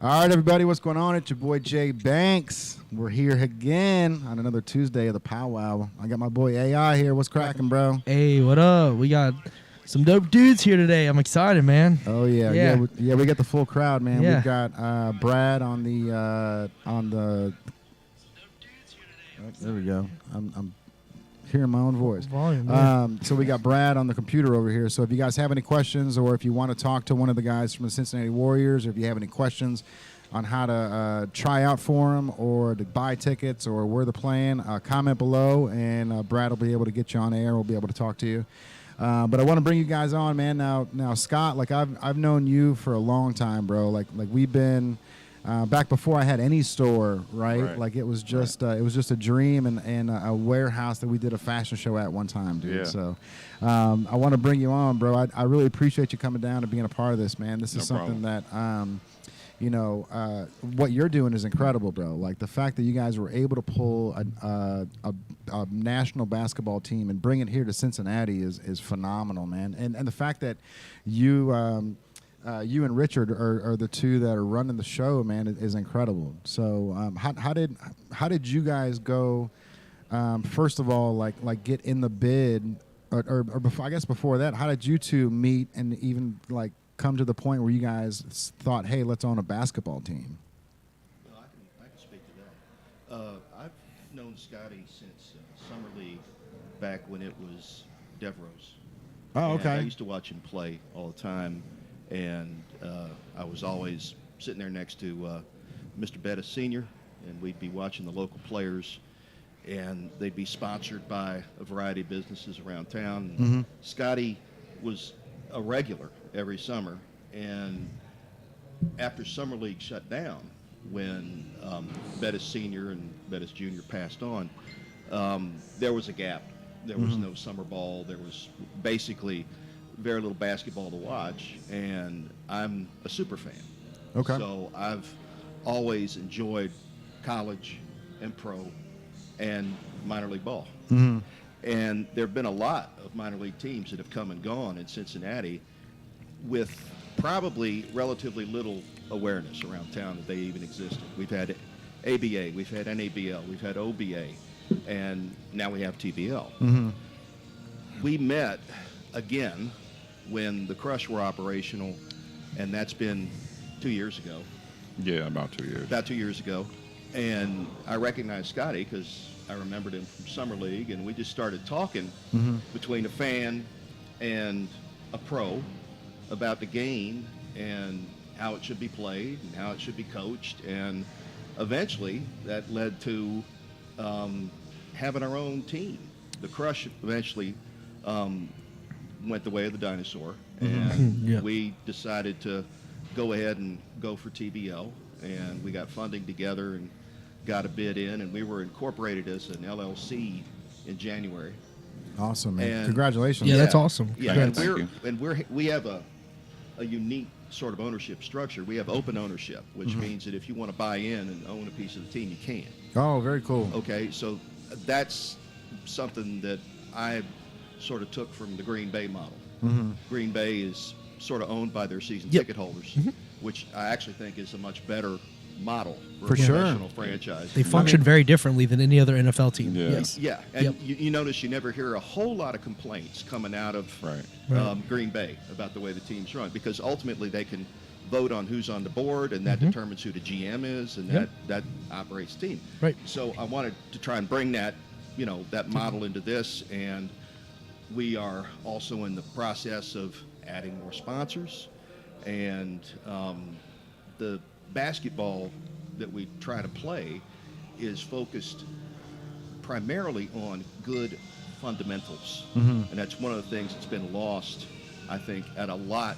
All right, everybody, what's going on? It's your boy Jay Banks. We're here again on another Tuesday of ThePowWow. I got my boy AI here. What's cracking, bro? Hey, what up? We got some dope dudes here today. I'm excited, man. Oh yeah. We got the full crowd, man. Yeah. We've got Brad on the. Oh, there we go. I'm hearing my own voice. Volume, So we got Brad on the computer over here. So if you guys have any questions, or if you want to talk to one of the guys from the Cincinnati Warriors, or if you have any questions on how to try out for them, or to buy tickets, or where they're playing, comment below, and Brad will be able to get you on air. We'll be able to talk to you. But I want to bring you guys on, man. Now, Scott, like I've known you for a long time, bro. Like we've been back before I had any store, right? Like it was just a dream and a warehouse that we did a fashion show at one time, dude. Yeah. So I want to bring you on, bro. I really appreciate you coming down and being a part of this, man. This is something that what you're doing is incredible, bro. Like the fact that you guys were able to pull a national basketball team and bring it here to Cincinnati is phenomenal, man. And the fact that you and Richard are the two that are running the show, man, is incredible. So how did you guys go? First of all, like get in the bid, or before, I guess before that, how did you two meet and even like come to the point where you guys thought, hey, let's own a basketball team? Well, I can speak to that. I've known Scotty since Summer League, back when it was Devereaux's. Oh, okay. And I used to watch him play all the time, and I was always sitting there next to Mr. Bettis Sr., and we'd be watching the local players, and they'd be sponsored by a variety of businesses around town. Mm-hmm. Scotty was a regular every summer, and after Summer League shut down, when Bettis Sr. and Bettis Jr. passed on, there was a gap. There was no summer ball. There was basically very little basketball to watch, and I'm a super fan. Okay. So I've always enjoyed college and pro and minor league ball. Mm-hmm. And there have been a lot of minor league teams that have come and gone in Cincinnati with probably relatively little awareness around town that they even existed. We've had ABA, we've had NABL, we've had OBA, and now we have TBL. Mm-hmm. We met again when the Crush were operational, and that's been 2 years ago. Yeah, about 2 years. About 2 years ago. And I recognized Scotty because I remembered him from Summer League, and we just started talking between a fan and a pro about the game and how it should be played and how it should be coached. And eventually that led to having our own team. The Crush eventually went the way of the dinosaur, and we decided to go ahead and go for TBL, and we got funding together and got a bid in, and we were incorporated as an LLC in January. Awesome, man. And Congratulations. Yeah, that's awesome. Yeah, Congrats. and we have a unique sort of ownership structure. We have open ownership, which means that if you want to buy in and own a piece of the team, you can. Oh, very cool. Okay, so that's something that I sort of took from the Green Bay model. Green Bay is sort of owned by their season ticket holders, which I actually think is a much better model for a professional franchise. They function very differently than any other NFL team. Yeah. Yes. Yeah, and you notice you never hear a whole lot of complaints coming out of Green Bay about the way the team's run, because ultimately they can vote on who's on the board, and that determines who the GM is, and that operates the team. Right. So I wanted to try and bring that, that model into this, and we are also in the process of adding more sponsors, and the basketball that we try to play is focused primarily on good fundamentals. And that's one of the things that's been lost, I think, at a lot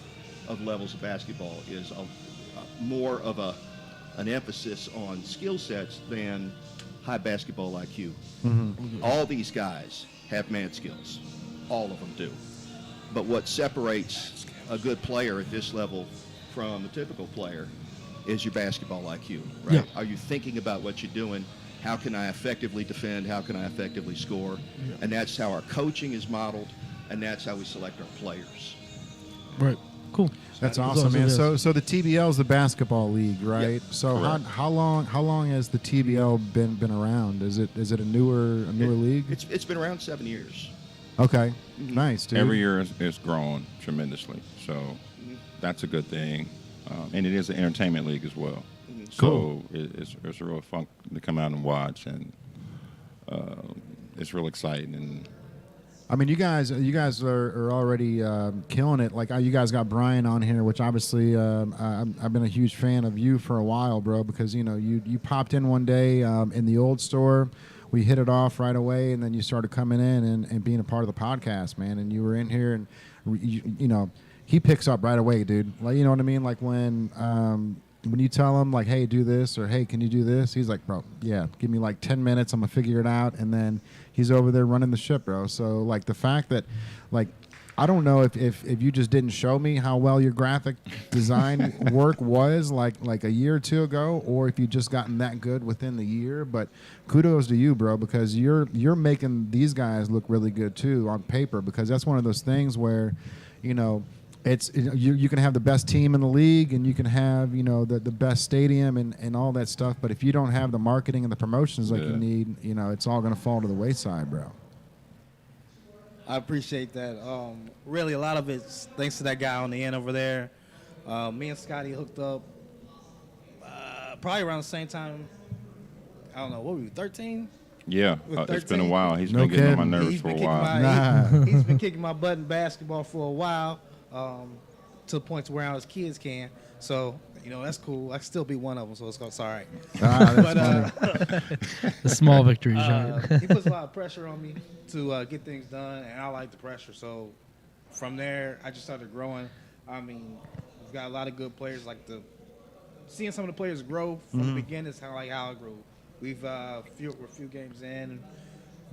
of levels of basketball, is more of an emphasis on skill sets than high basketball IQ. All these guys have man skills. All of them do. But what separates a good player at this level from a typical player is your basketball IQ, right? Yeah. Are you thinking about what you're doing? How can I effectively defend? How can I effectively score? And that's how our coaching is modeled, and that's how we select our players. Right. cool. That's As awesome, long as man. it is. So the TBL is the basketball league, right? Yep, So correct. how long has the TBL been around? Is it a newer league? It's been around 7 years. Okay, nice, dude. Every year it's grown tremendously, so that's a good thing. And it is an entertainment league as well. Cool. So it's real fun to come out and watch, and it's real exciting. And I mean, you guys are already killing it. Like you guys got Brian on here, which obviously I've been a huge fan of you for a while, bro. Because you popped in one day in the old store, we hit it off right away, and then you started coming in and being a part of the podcast, man. And you were in here, and he picks up right away, dude. Like, you know what I mean? Like when you tell him like, hey, do this, or hey, can you do this? He's like, bro, yeah, give me like 10 minutes, I'm gonna figure it out, and then he's over there running the ship, bro. So like the fact that, like, I don't know if you just didn't show me how well your graphic design work was like a year or two ago, or if you just gotten that good within the year. But kudos to you, bro, because you're making these guys look really good too on paper, because that's one of those things where, it's you can have the best team in the league, and you can have the best stadium and all that stuff, but if you don't have the marketing and the promotions like you need, it's all going to fall to the wayside, bro. I appreciate that. Really, a lot of it's thanks to that guy on the end over there. Me and Scotty hooked up probably around the same time. I don't know, what were we, 13? yeah, With it's been a 13? while. He's No been getting on my kidding. nerves He's for a been while. he's been kicking my butt in basketball for a while, to the point to where our kids can. So, that's cool. I can still be one of them, so it's all right. The small victories, right? He puts a lot of pressure on me to get things done, and I like the pressure. So from there, I just started growing. I mean, we've got a lot of good players. Seeing some of the players grow from the beginning is how I grew. We're a few games in.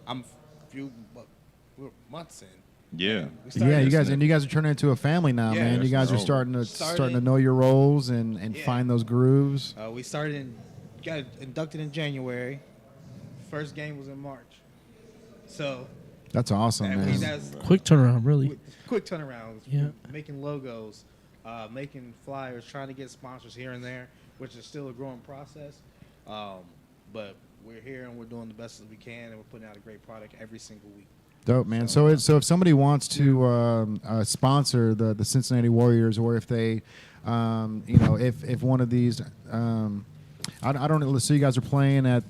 We're months in. Yeah. We started You guys are turning into a family now, Yeah, man. You guys are that's starting to know your roles and Yeah. find those grooves. We got inducted in January. First game was in March. So That's awesome, and man. that's Quick turnaround, really. quick turnarounds. Yeah. Making logos, making flyers, trying to get sponsors here and there, which is still a growing process. But we're here and we're doing the best that we can, and we're putting out a great product every single week. Dope, man. So if somebody wants to sponsor the Cincinnati Warriors, or if they, if one of these, I don't know. So you guys are playing at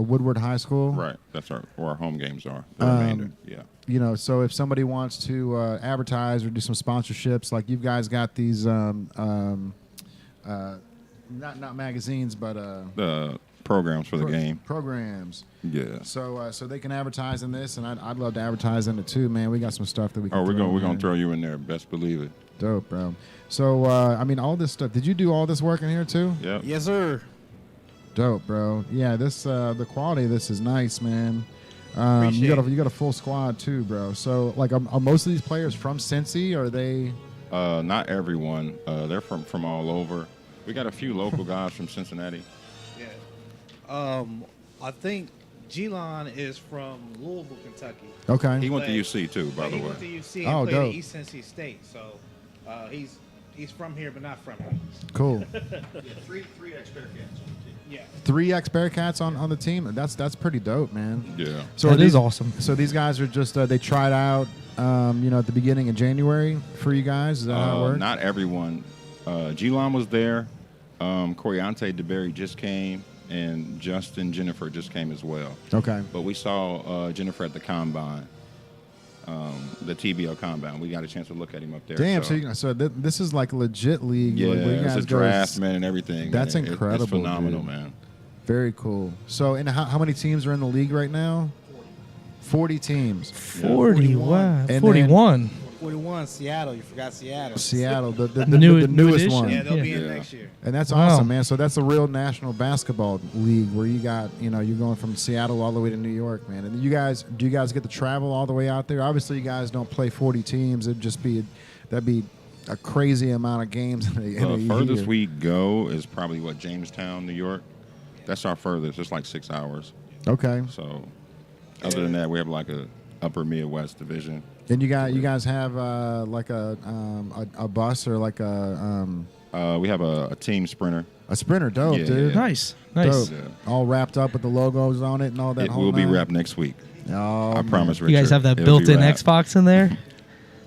Woodward High School, Right. That's where our home games are. The remainder. Yeah. So if somebody wants to advertise or do some sponsorships, like you guys got these, not magazines, but The programs for the game. programs. Yeah. So they can advertise in this, and I'd love to advertise in it too, man. We got some stuff that we can. Oh, we're throw gonna in there. throw you in there. Best believe it. Dope, bro. So all this stuff. Did you do all this work in here too? Yeah. Yes, sir. Dope, bro. Yeah, this the quality of this is nice, man. You Appreciate got a full squad too, bro. So like, are most of these players from Cincy? Or are they? Not everyone. They're from all over. We got a few local guys from Cincinnati. Yeah. I think G-Lon is from Louisville, Kentucky. Okay. He went to But- UC too, by But the he way. went to UC Oh, and played dope. at East Cincy State. So he's from here, but not from here. Cool. Three ex-Bearcats on the team. Yeah. 3 ex-Bearcats on the team. That's pretty dope, man. Yeah. So That are is these- awesome. So these guys are just they tried out, at the beginning of January for you guys. Is that how it works? Not everyone. G-Lon was there. Coriante DeBerry just came, and Justin Jennifer just came as well. Okay. But we saw Jennifer at the combine, the TBL combine. We got a chance to look at him up there. Damn. So this is like a legit league. yeah, where you it's guys a go- draft, man, and everything. That's And incredible, It's phenomenal, dude. man. Very cool. So, and how many teams are in the league right now? 40 teams. 40, wow. And then- 41. 41, Seattle. You forgot Seattle. Seattle, the new newest edition? one. Yeah, they'll be in Yeah. next year. And that's Wow. awesome, man. So that's a real national basketball league where you got, you're going from Seattle all the way to New York, man. And do you guys get to travel all the way out there? Obviously, you guys don't play 40 teams. That'd be a crazy amount of games in a The furthest year. we go is probably Jamestown, New York. That's our furthest. It's like 6 hours. Okay. So, other than that, we have like a upper Midwest division. And you guys have like a bus or like We have a team sprinter. a sprinter. Dope, Yeah, dude. yeah. Nice. Dope. Yeah. All wrapped up with the logos on it and all that. It whole will be nine? wrapped next week. Oh, I promise, Richard. You guys have that It'll be built-in wrapped. Xbox in there?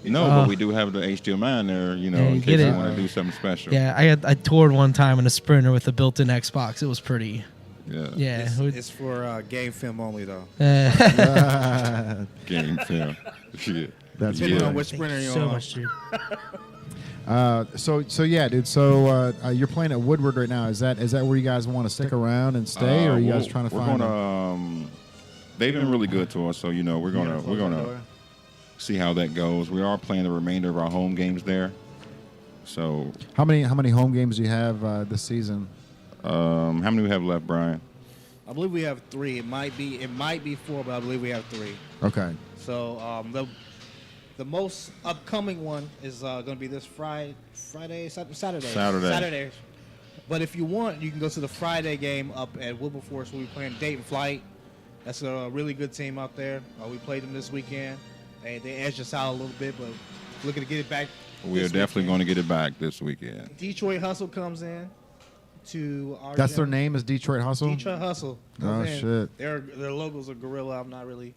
No, Oh. but we do have the HDMI in there, you know, Yeah, in you case get you it. want to do something special. Yeah, I toured one time in a Sprinter with a built-in Xbox. It was pretty. Yeah. Yeah. It's for game film only though. Game film. Shit. That's Depending Yeah. on which sprinter you're so on. much, dude. So yeah, dude. So you're playing at Woodward right now. Is that where you guys want to stick around and stay, or are you guys trying to we're find? gonna, they've been really good to us, so you know we're gonna see how that goes. We are playing the remainder of our home games there. So How many home games do you have this season? how many do we have left, Brian? I believe we have 3. It might be 4, but I believe we have 3. Okay. So the most upcoming one is going to be this Saturday. Saturday. But if you want, you can go to the Friday game up at Wilberforce where we're playing Dayton Flight. That's a really good team out there. We played them this weekend. They edged us out a little bit, but looking to get it back. We are definitely going to get it back this weekend. Detroit Hustle comes in to our. That's their gym. name is Detroit Hustle. Detroit Hustle. Oh, comes in. shit. Their logos are gorilla. I'm not really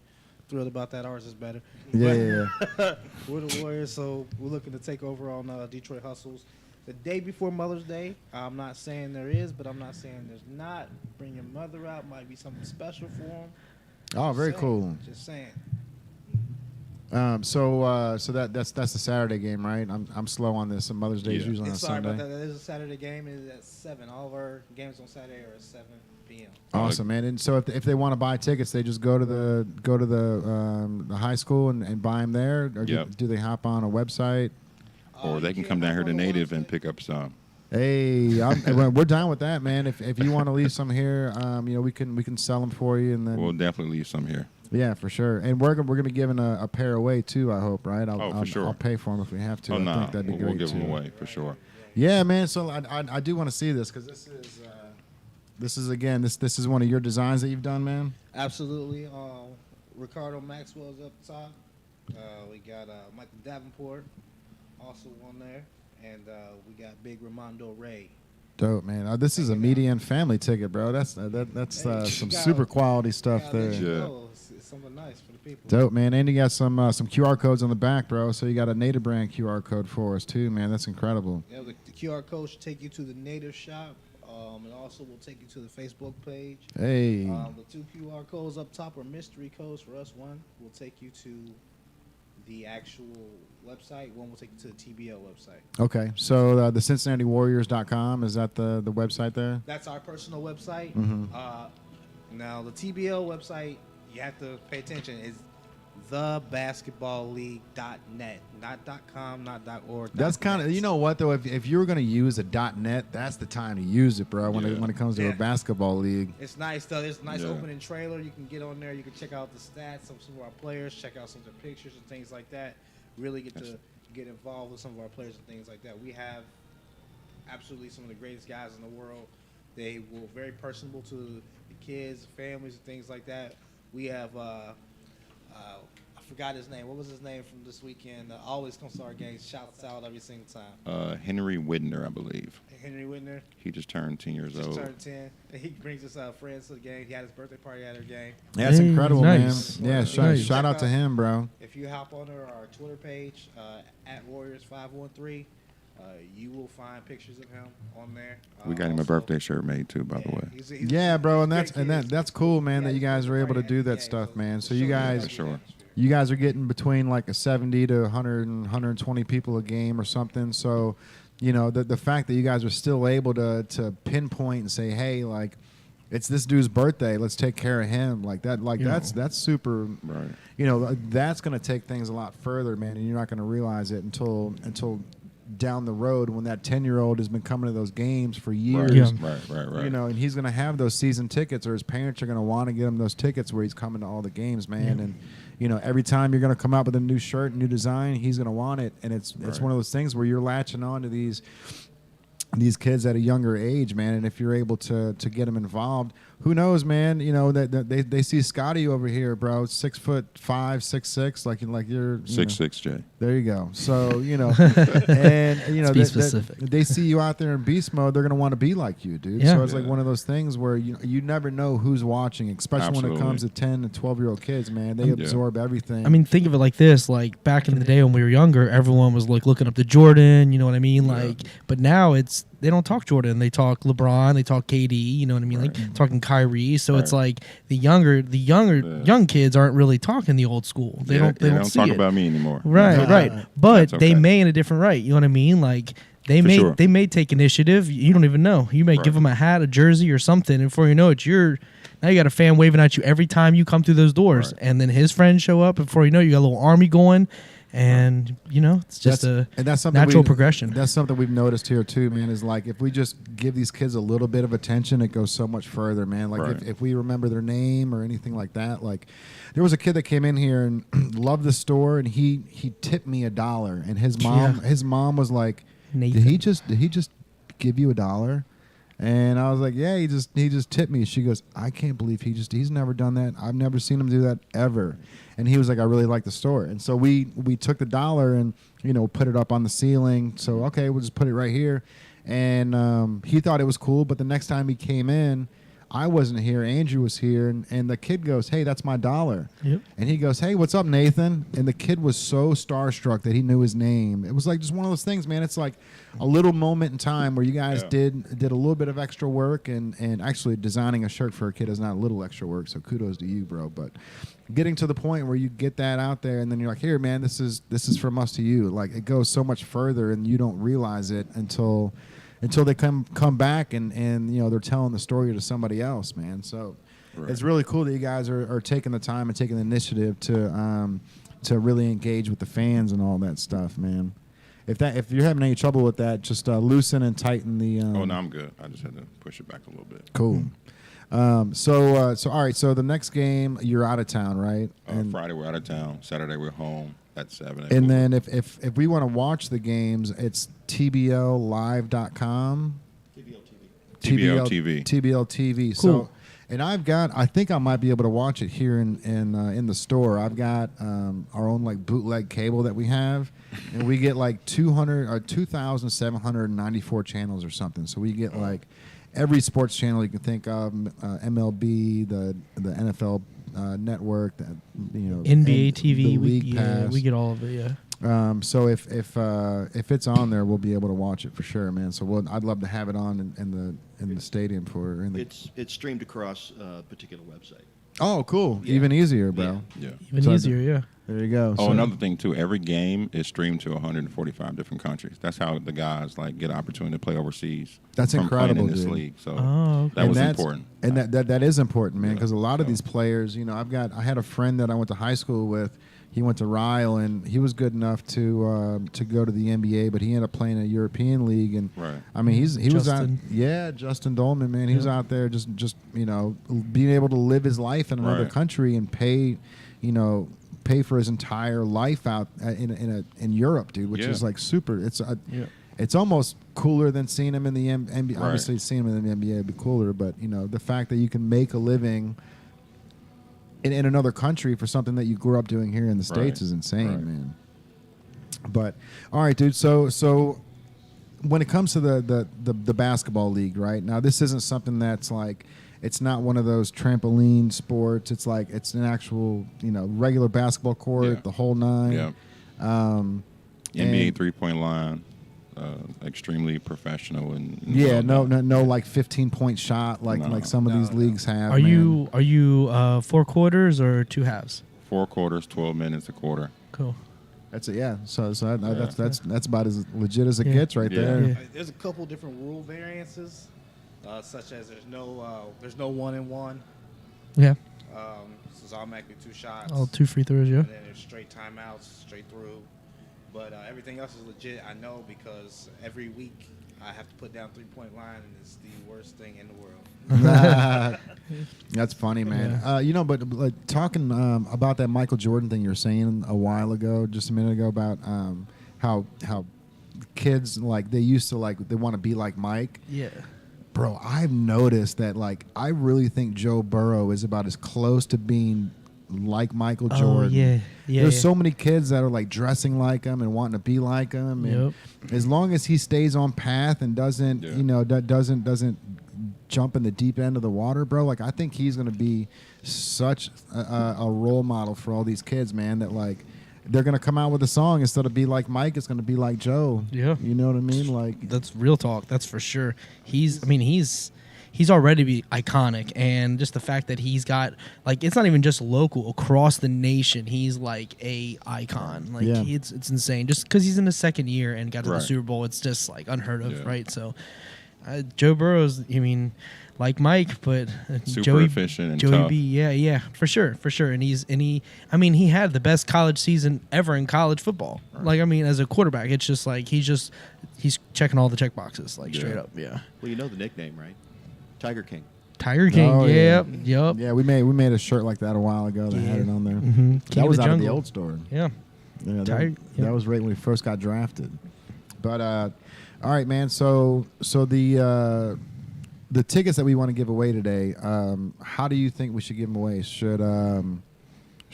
thrilled about that. Ours is better. Yeah. We're the Warriors, so we're looking to take over on Detroit Hustles. The day before Mother's Day, I'm not saying there is, but I'm not saying there's not. Bring your mother out. Might be something special for them. Oh, very Saying. cool. Just saying. So that's the Saturday game, right? I'm slow on this. So Mother's Day is Yeah. usually on a Sorry about Sunday. that. That is a Saturday game. It is at 7. All of our games on Saturday are at 7 p.m. Awesome, man. And so if they want to buy tickets, they just go to the high school and buy them there, or Yep. do they hop on a website? Or they can come down here to Native and pick up some. Hey, we're down with that, man. If you want to leave some here, we can sell them for you, and then We'll definitely leave some here. yeah, for sure. And we're gonna be giving a pair away too. I hope, right? For sure. I'll pay for them if we have to. Oh, I no. think that'd be We'll great give too. them away for sure. Yeah, man. So I do want to see this because this is one of your designs that you've done, man. Absolutely. Ricardo Maxwell's up top. We got Michael Davenport also on there. And we got Big Ramondo Ray. Dope, man. This is a median family ticket, bro. That's some super quality stuff there. Yeah. It's something nice for the people. Dope, man. And you got some QR codes on the back, bro. So you got a Native brand QR code for us too, man. That's incredible. Yeah, the QR code should take you to the Native shop. And also will take you to the Facebook page. Hey. The 2 QR codes up top are mystery codes for us. One will take you to the actual website. One will take you to the TBL website. Okay. So the CincinnatiWarriors.com, is that the website there? That's our personal website. Mhm. Now, the TBL website, you have to pay attention, is thebasketballleague.net. Not .com, not .org. That's kind of, you know what though, if you were going to use a .net, that's the time to use it, bro. When it comes to a basketball league. It's nice though. There's a nice Yeah. opening trailer. You can get on there. You can check out the stats of some of our players, check out some of their pictures and things like that. Really get to get involved with some of our players and things like that. We have absolutely some of the greatest guys in the world. They were very personable to the kids, families, and things like that. We have I forgot his name. What was his name from this weekend? Always comes to our games, shouts out every single time. Henry Widner, I believe. Henry Whitner He just turned 10 years just old. turned 10. He brings us friends to the game. He had his birthday party at our game. Yeah, that's incredible, nice. man. Yeah, Nice. shout out to him, bro. If you hop on our Twitter page, at Warriors513, you will find pictures of him on there. We got him a Also- birthday shirt made too, by the way. he's Yeah, bro, and great kid. that's cool, man. Yeah, That you guys are able to do that stuff, man. So you guys, For sure. you guys are getting between like a 70 to 100 and 120 people a game or something. So, the fact that you guys are still able to pinpoint and say, hey, like, it's this dude's birthday, let's take care of him, like that, that's super. Right. That's gonna take things a lot further, man, and you're not gonna realize it until down the road when that 10-year-old has been coming to those games for years. Right. And he's going to have those season tickets, or his parents are going to want to get him those tickets where he's coming to all the games, man. And, every time you're going to come out with a new shirt, new design, he's going to want it. And it's one of those things where you're latching on to these kids at a younger age, man. And if you're able to get them involved, who knows, man? You know that they see Scotty over here, bro, 6'5", 6'6", like you're 6'6", Jay. There you go. So and Let's be specific. They see you out there in beast mode, they're gonna want to be like you, dude. Yeah. So it's like one of those things where you never know who's watching, especially when it Absolutely. comes to 10 and 12-year-old kids, man. They absorb everything. I mean, think of it like this: like back in the day when we were younger, everyone was like looking up to Jordan. You know what I mean? Like, but now they don't talk Jordan. They talk LeBron. They talk KD. You know what I mean? Right. Like talking Kyrie. So it's like the young kids aren't really talking the old school. They don't see talk it. about me anymore. Right, right. But That's they okay. may in a different right. You know what I mean? Like they For may sure. take initiative. You don't even know. You may give them a hat, a jersey, or something, and before you know it, now you got a fan waving at you every time you come through those doors. Right. And then his friends show up, and before you know it, you got a little army going. And it's just that's something natural progression. That's something we've noticed here too, man. Is like if we just give these kids a little bit of attention, it goes so much further, man. Like Right. if we remember their name or anything like that. Like there was a kid that came in here and loved the store, and he tipped me $1, and his mom was like, Nathan. did he just give you $1? And I was like, yeah, he just tipped me. She goes, I can't believe he's never done that. I've never seen him do that ever. And he was like, I really like the store. And so we took the $1 and, put it up on the ceiling. So, okay, we'll just put it right here. And he thought it was cool. But the next time he came in, I wasn't here. Andrew was here. And the kid goes, hey, that's my $1. Yep. And he goes, hey, what's up, Nathan? And the kid was so starstruck that he knew his name. It was like just one of those things, man. It's like a little moment in time where you guys did a little bit of extra work. And actually designing a shirt for a kid is not a little extra work. So kudos to you, bro. But getting to the point where you get that out there and then you're like, here, man, this is from us to you. Like it goes so much further and you don't realize it until they come back and they're telling the story to somebody else, man. So it's really cool that you guys are taking the time and taking the initiative to really engage with the fans and all that stuff, man. If you're having any trouble with that, just loosen and tighten the. Oh no, I'm good. I just had to push it back a little bit. Cool. So all right. So the next game, you're out of town, right? Friday we're out of town. Saturday we're home at 7. And then if we want to watch the games, it's tbllive.com. TBL TV. TBL TV. Cool. So, and I think I might be able to watch it here in the store. I've got our own like bootleg cable that we have, and we get like 2,794 channels or something. So we get like every sports channel you can think of, MLB, the NFL network, NBA TV, the League Pass. we get all of it. Yeah. So if it's on there, we'll be able to watch it for sure, man. So I'd love to have it on in the stadium It's streamed across a particular website. Oh, cool! Yeah. Even easier, bro. Yeah. Even So easier. Yeah. There you go. Oh, So- another thing too. Every game is streamed to 145 different countries. That's how the guys get an opportunity to play overseas. That's from playing incredible, in this dude. league. So Oh, okay. that was that's important. and that is important, man, Yeah. because a lot of So- these players, I had a friend that I went to high school with. He went to Ryle, and he was good enough to go to the NBA, but he ended up playing in a European league. And Right. I mean, he was out. Justin. Yeah, Justin Dolman, man, he was Yeah. out there just being able to live his life in another Right. country and pay for his entire life out in Europe, dude, which Yeah. is like super. Yeah. It's almost cooler than seeing him in the NBA. Right. Obviously, seeing him in the NBA would be cooler, but the fact that you can make a living in another country for something that you grew up doing here in the States Right. is insane, Right. man. But all right, dude. So when it comes to the basketball league, right now, this isn't something that's like. It's not one of those trampoline sports. It's like it's an actual, regular basketball court, Yeah. the whole nine. Yeah. NBA 3-point line, extremely professional and Yeah, well done. no, like 15-point shot like No. some of these leagues have. Are man. you 4 quarters or 2 halves? 4 quarters, 12 minutes a quarter. Cool. That's it. Yeah. So that's about as legit as it Yeah. get's right Yeah. there. Yeah. There's a couple different rule variances, such as there's no 1-and-1. Yeah. So it's automatically 2 shots. All 2 free throws. Yeah. And then there's straight timeouts, straight through. But everything else is legit. I know because every week I have to put down 3-point line, and it's the worst thing in the world. That's funny, man. Yeah. But like talking about that Michael Jordan thing you were saying a while ago, just a minute ago, about how kids they used to they want to be like Mike. Yeah. bro, I've noticed that, like, I really think Joe Burrow is about as close to being like Michael Jordan. There's so many kids that are like dressing like him and wanting to be like him. And as long as he stays on path and doesn't, doesn't jump in the deep end of the water, bro, like, I think he's going to be such a role model for all these kids, man, that, like, they're going to come out with a song instead of be like Mike, it's going to be like Joe. Yeah. You know what I mean? Like, that's real talk. That's for sure. He's already be iconic, and just the fact that he's got, like, it's not even just local, across the nation, he's like a icon. Like, it's insane. Just because he's in his second year and got to the Super Bowl, it's just like unheard of, right? So, Joe Burrow's, like Mike, but super efficient and Joey tough. B, for sure. And he had the best college season ever in college football. Right. Like, as a quarterback, it's just like he's checking all the check boxes, like, straight up. Yeah. Well, you know the nickname, right? Tiger King. Tiger King. Oh, yep. Yeah, we made a shirt like that a while ago that had it on there. Mm-hmm. That was out of the old store. Yeah. That was right when we first got drafted. But all right, man. So the tickets that we want to give away today, how do you think we should give them away? Should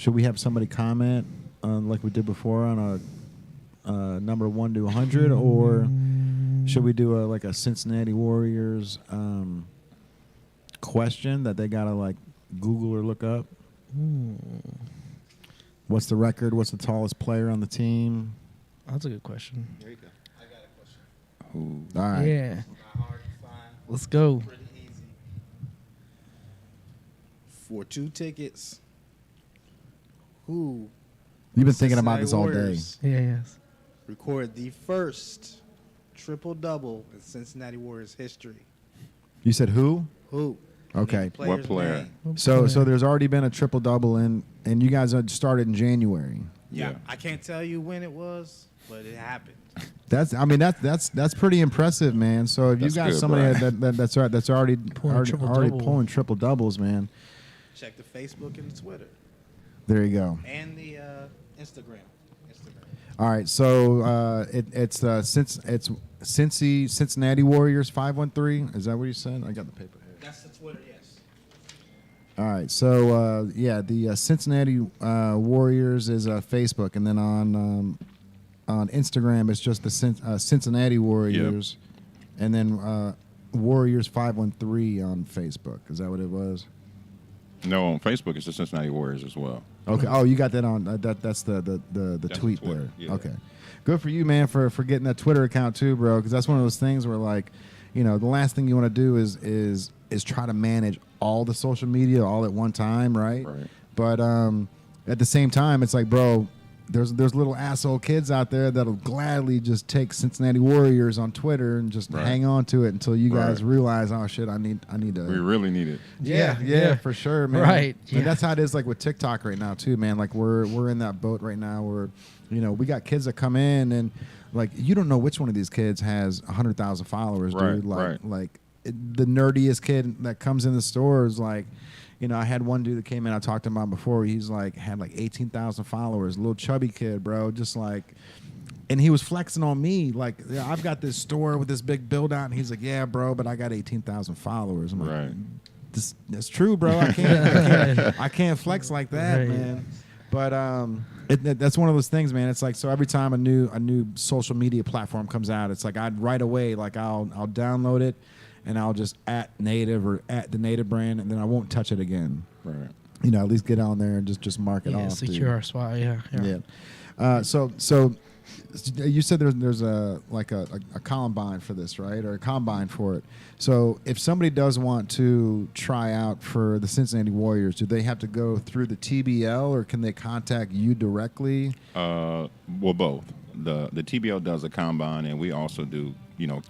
we have somebody comment like we did before on a number 1 to 100, or should we do a Cincinnati Warriors question that they gotta like Google or look up? What's the record? What's the tallest player on the team? That's a good question. There you go. I got a question. All right. Yeah. Not hard to find. Let's go. Pretty easy. For 2 tickets, who You've been thinking about this all day. Warriors Yes. recorded the first triple-double in Cincinnati Warriors history? You said who? Who? Okay. Player's What player? name. So there's already been a triple double and you guys had started in January. Yeah, I can't tell you when it was, but it happened. That's pretty impressive, man. So if you That's got good, somebody Brian. that's already Pulling pulling triple doubles, man. Check the Facebook and the Twitter There you go. and the Instagram. All right, so it's Cincy Cincinnati Warriors 513. Is that what you said? I got the paper here. That's the Twitter, yes. All right, so the Cincinnati Warriors is Facebook, and then on Instagram it's just the Cincinnati Warriors, and then Warriors 513 on Facebook. Is that what it was? No, on Facebook it's the Cincinnati Warriors as well. Okay. Oh, you got that on. That's the tweet Twitter, there. yeah. Okay. Good for you, man, for getting that Twitter account too, bro. Because that's one of those things where, like, the last thing you want to do is try to manage all the social media all at one time, right? Right. But at the same time, it's like, bro, there's little asshole kids out there that'll gladly just take Cincinnati Warriors on Twitter and just hang on to it until you guys realize, oh shit, I need to. We really need it. Yeah, for sure, man. Right. And that's how it is, like, with TikTok right now too, man. Like, we're in that boat right now where, we got kids that come in and, like, you don't know which one of these kids has 100,000 followers, dude. Like the nerdiest kid that comes in the store is like, I had one dude that came in, I talked to him about before. He's like, had like 18,000 followers, little chubby kid, bro. Just like, and he was flexing on me. Like, yeah, I've got this store with this big build out. And he's like, yeah, bro, but I got 18,000 followers. I'm like, that's true, bro. I can't flex like that, man. But that's one of those things, man. It's like, so every time a new social media platform comes out, it's like I'd right away, like I'll download it. And I'll just at Native or at the Native brand, and then I won't touch it again. Right. At least get on there and just mark it off. Secure our spot. Yeah. So you said there's a combine for this, right? Or a combine for it. So if somebody does want to try out for the Cincinnati Warriors, do they have to go through the TBL or can they contact you directly? Well, both. The TBL does a combine, and we also do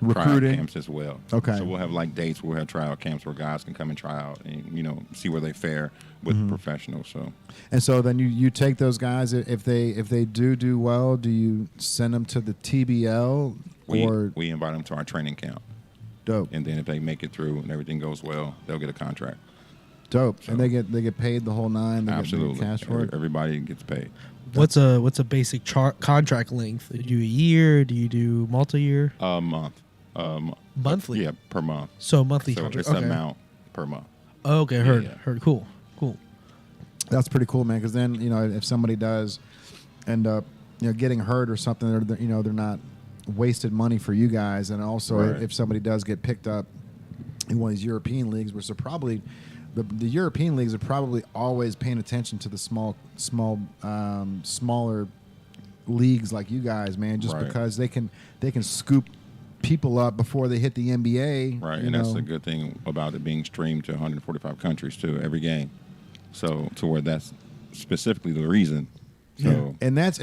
recruiting tryout camps as well. Okay. So we'll have like dates where we'll have tryout camps where guys can come and try out and see where they fare with the professionals. So. And so then you take those guys, if they do well, do you send them to the TBL or we invite them to our training camp? Dope. And then if they make it through and everything goes well, they'll get a contract. Dope. So, and they get paid the whole nine. They absolutely. Get cash for it. Everybody gets paid. What's a basic contract length? Do you do a year? Do you do multi-year? A month. Monthly? Yeah, per month. So monthly So contract. it's Okay. an amount per month. Oh, okay, heard. yeah. Heard. Cool. That's pretty cool, man. Because then if somebody does end up getting hurt or something, they're not wasted money for you guys. And also, Right. if somebody does get picked up in one of these European leagues, which are probably the European leagues are probably always paying attention to the smaller leagues like you guys, man, just Right. because they can scoop people up before they hit the NBA. Right, you and that's know. the good thing about it being streamed to 145 countries too, every game. So to where that's specifically the reason. So And that's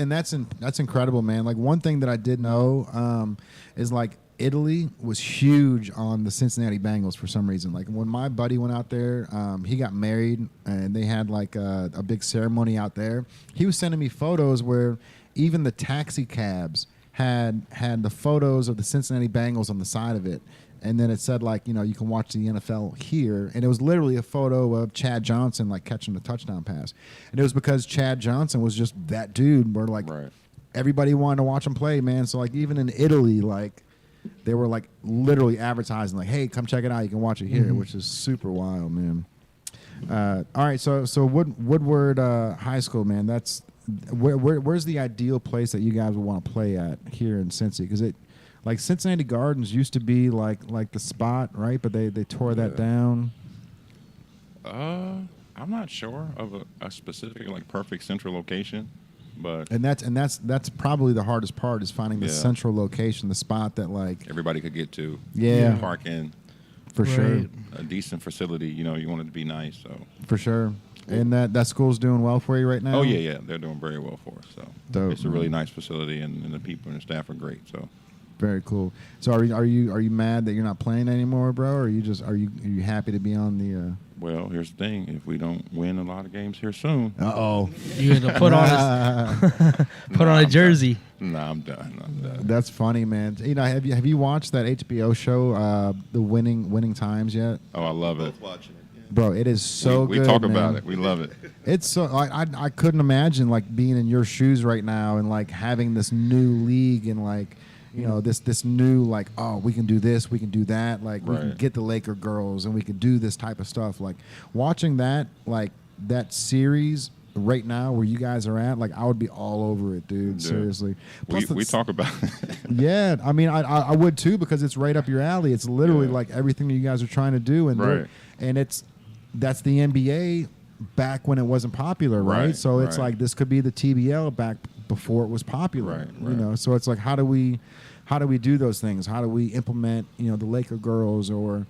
incredible, man. Like one thing that I did know is like Italy was huge on the Cincinnati Bengals for some reason. Like when my buddy went out there, he got married and they had like a big ceremony out there. He was sending me photos where even the taxi cabs had the photos of the Cincinnati Bengals on the side of it. And then it said like, you can watch the NFL here. And it was literally a photo of Chad Johnson like catching the touchdown pass. And it was because Chad Johnson was just that dude where like Right. everybody wanted to watch him play, man. So like even in Italy, like they were like literally advertising like, hey, come check it out. You can watch it here, which is super wild, man. All right. So Woodward High School, man, that's where's the ideal place that you guys would want to play at here in Cincy? Because like Cincinnati Gardens used to be like the spot, right? But they tore that down. I'm not sure of a specific like perfect central location, but And that's probably the hardest part is finding the Yeah. central location, the spot that like everybody could get to. Yeah. Parking, for sure, Right. a decent facility. You want it to be nice. So. for sure. And that school's doing well for you right now. Oh yeah, they're doing very well for us. So Dope, it's a really man. nice facility, and the people and the staff are great. So Very cool. So are you mad that you're not playing anymore, bro? Or are you happy to be on the? well, here's the thing: if we don't win a lot of games here soon, Oh, You gonna put on a jersey. nah, I'm done. that's funny, man. Have you watched that HBO show, The Winning Times yet, Oh, I love it. Both watching it. Yeah. bro? It is so we good. talk man. about it. We love it. It's so I couldn't imagine like being in your shoes right now and like having this new league and like this new like, oh, we can do this, we can do that, like we can Right. get the Laker girls and we can do this type of stuff. Like watching that series right now where you guys are at, like I would be all over it, dude. Yeah. Seriously. We Plus talk about it. yeah, I mean, I would too because it's right up your alley. It's literally Yeah. like everything that you guys are trying to do, and Right. that's the NBA back when it wasn't popular, right? Right, So it's right. like this could be the TBL back before it was popular, Right. So it's like how do we do those things? How do we implement the Laker girls or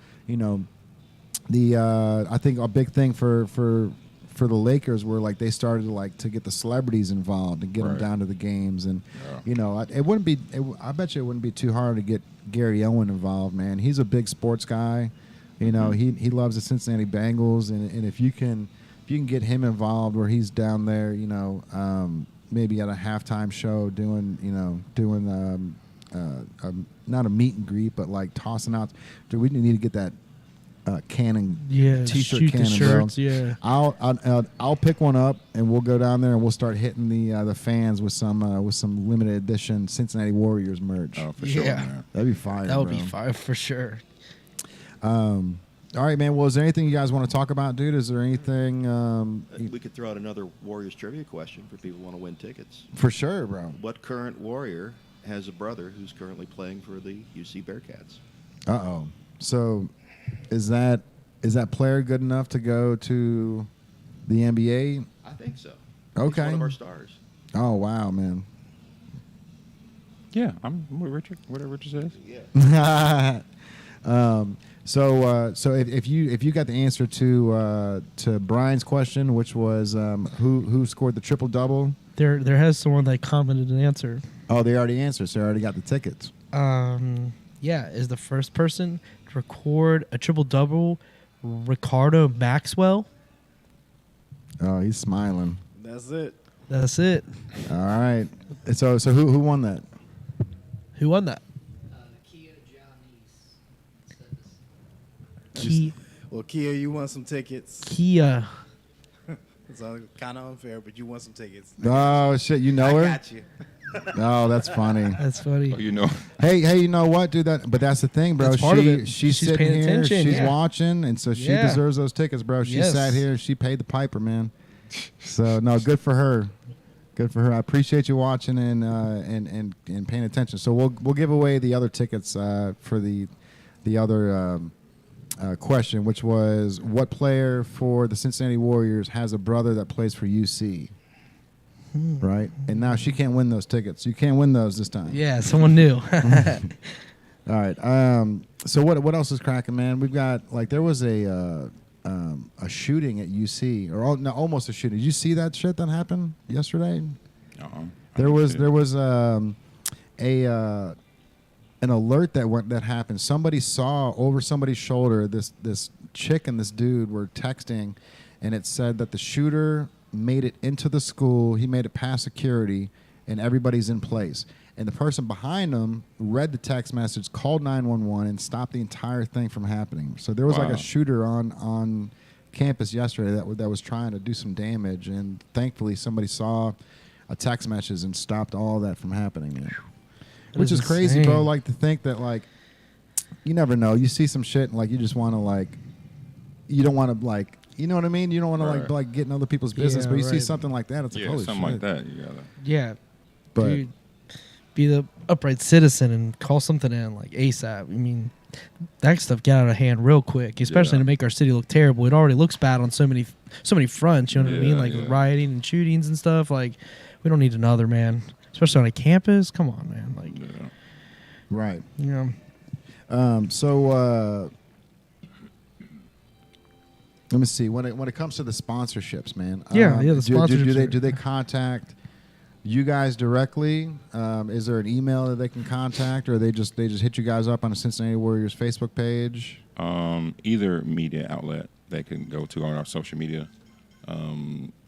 the I think a big thing for the Lakers were like they started to get the celebrities involved and get them Right. down to the games and Yeah. it wouldn't be I bet you it wouldn't be too hard to get Gary Owen involved, man. He's a big sports guy. He loves the Cincinnati Bengals and if you can get him involved where he's down there, maybe at a halftime show doing not a meet and greet but like tossing out. Dude, we need to get that cannon t-shirt shoot cannon, the shirts, bro. yeah. I'll pick one up and we'll go down there and we'll start hitting the fans with some limited edition Cincinnati Warriors merch. Oh, for sure, Yeah. man. That'd be fire. That would be bro. fire for sure. All right, man. Well, is there anything you guys want to talk about, dude? Is there anything We could throw out another Warriors trivia question for people who want to win tickets. for sure, bro? What current Warrior has a brother who's currently playing for the UC Bearcats? Uh-oh. So is that player good enough to go to the NBA? I think so. Okay. He's one of our stars. Oh, wow, man. Yeah, I'm with Richard. Whatever Richard says. Yeah. So if you got the answer to Brian's question, which was who scored the triple double? There has someone that commented an answer. Oh, they already answered, so they already got the tickets. Yeah, is the first person to record a triple double Ricardo Maxwell? Oh, he's smiling. That's it. That's it. All right. So who won that? Who won that? Kia Johnny's. Well, Kia, you won some tickets. Kia. It's kind of unfair, but you won some tickets. Oh shit, you know I her? got you. Oh, that's funny. That's funny. Oh, you know, Hey, you know what, dude? But that's the thing, bro. That's part of it. She's She's sitting paying here, attention, she's yeah. watching, and so she Yeah. deserves those tickets, bro. She Yes. sat here, she paid the piper, man. So no, good for her. Good for her. I appreciate you watching and paying attention. So we'll give away the other tickets for the other question, which was what player for the Cincinnati Warriors has a brother that plays for UC. Right? And now she can't win those tickets. You can't win those this time. Yeah, someone new. All right. So what else is cracking, man? We've got there was a shooting at UC, or no, almost a shooting. Did you see that shit that happened yesterday? There was an alert that happened. Somebody saw over somebody's shoulder this chick and this dude were texting, and it said that the shooter made it into the school. He made it past security, and everybody's in place. And the person behind him read the text message, called 911, and stopped the entire thing from happening. So there was like Wow. a shooter on campus yesterday that was trying to do some damage, and thankfully somebody saw a text message and stopped all that from happening. Man. Which is crazy, bro. insane. Like to think that you never know. You see some shit and you just want to you don't want to you know what I mean? You don't want to Right. get in other people's business, Yeah, but you see right. something like that, it's like Yeah, holy something shit. like that. You gotta. Yeah, But dude, be the upright citizen and call something in ASAP. I mean, that stuff get out of hand real quick, especially Yeah. to make our city look terrible. It already looks bad on so many fronts. You know what I mean? Yeah, With yeah. rioting and shootings and stuff. We don't need another, man. Especially on a campus. Come on, man. Yeah. right. You know. Let me see. When it comes to the sponsorships, man. Yeah, the do sponsorships are- they contact you guys directly? Is there an email that they can contact, or they just hit you guys up on the Cincinnati Warriors Facebook page? Either media outlet they can go to on our social media.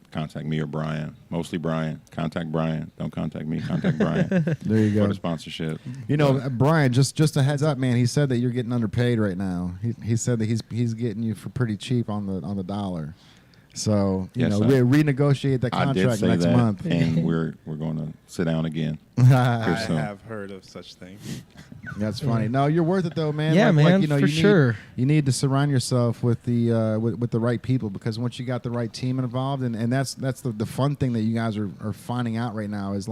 Contact me or Brian. Mostly Brian. Contact Brian. Don't contact me. Contact Brian There you for go. the sponsorship. You know, Brian, just a heads up, man. He said that you're getting underpaid right now. He said that he's getting you for pretty cheap on the dollar. So Yes, we renegotiate that I did contract say next that, month. and we're going to sit down again. I So- have heard of such things. That's funny. No, you're worth it though, man. Yeah, man, for you sure. You need to surround yourself with the with the right people, because once you got the right team involved, and that's the fun thing that you guys are finding out right now is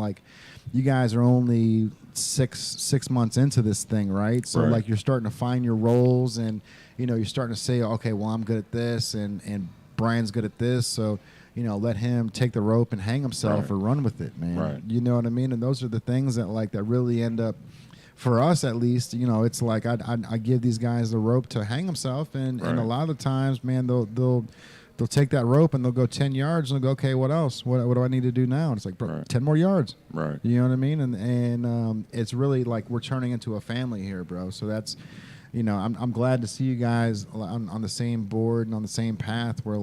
you guys are only six months into this thing, right? So Right. you're starting to find your roles, and you're starting to say, okay, well, I'm good at this, and Brian's good at this, so let him take the rope and hang himself Right. or run with it, man. Right. You know what I mean? And those are the things that that really end up, for us at least, it's I give these guys the rope to hang himself, and a Right. lot of the times, man, they'll take that rope and they'll go 10 yards and they'll go, okay, what else? What do I need to do now? And it's like, bro, Right. 10 more yards. Right. You know what I mean? And it's really we're turning into a family here, bro. So that's, I'm glad to see you guys on the same board and on the same path where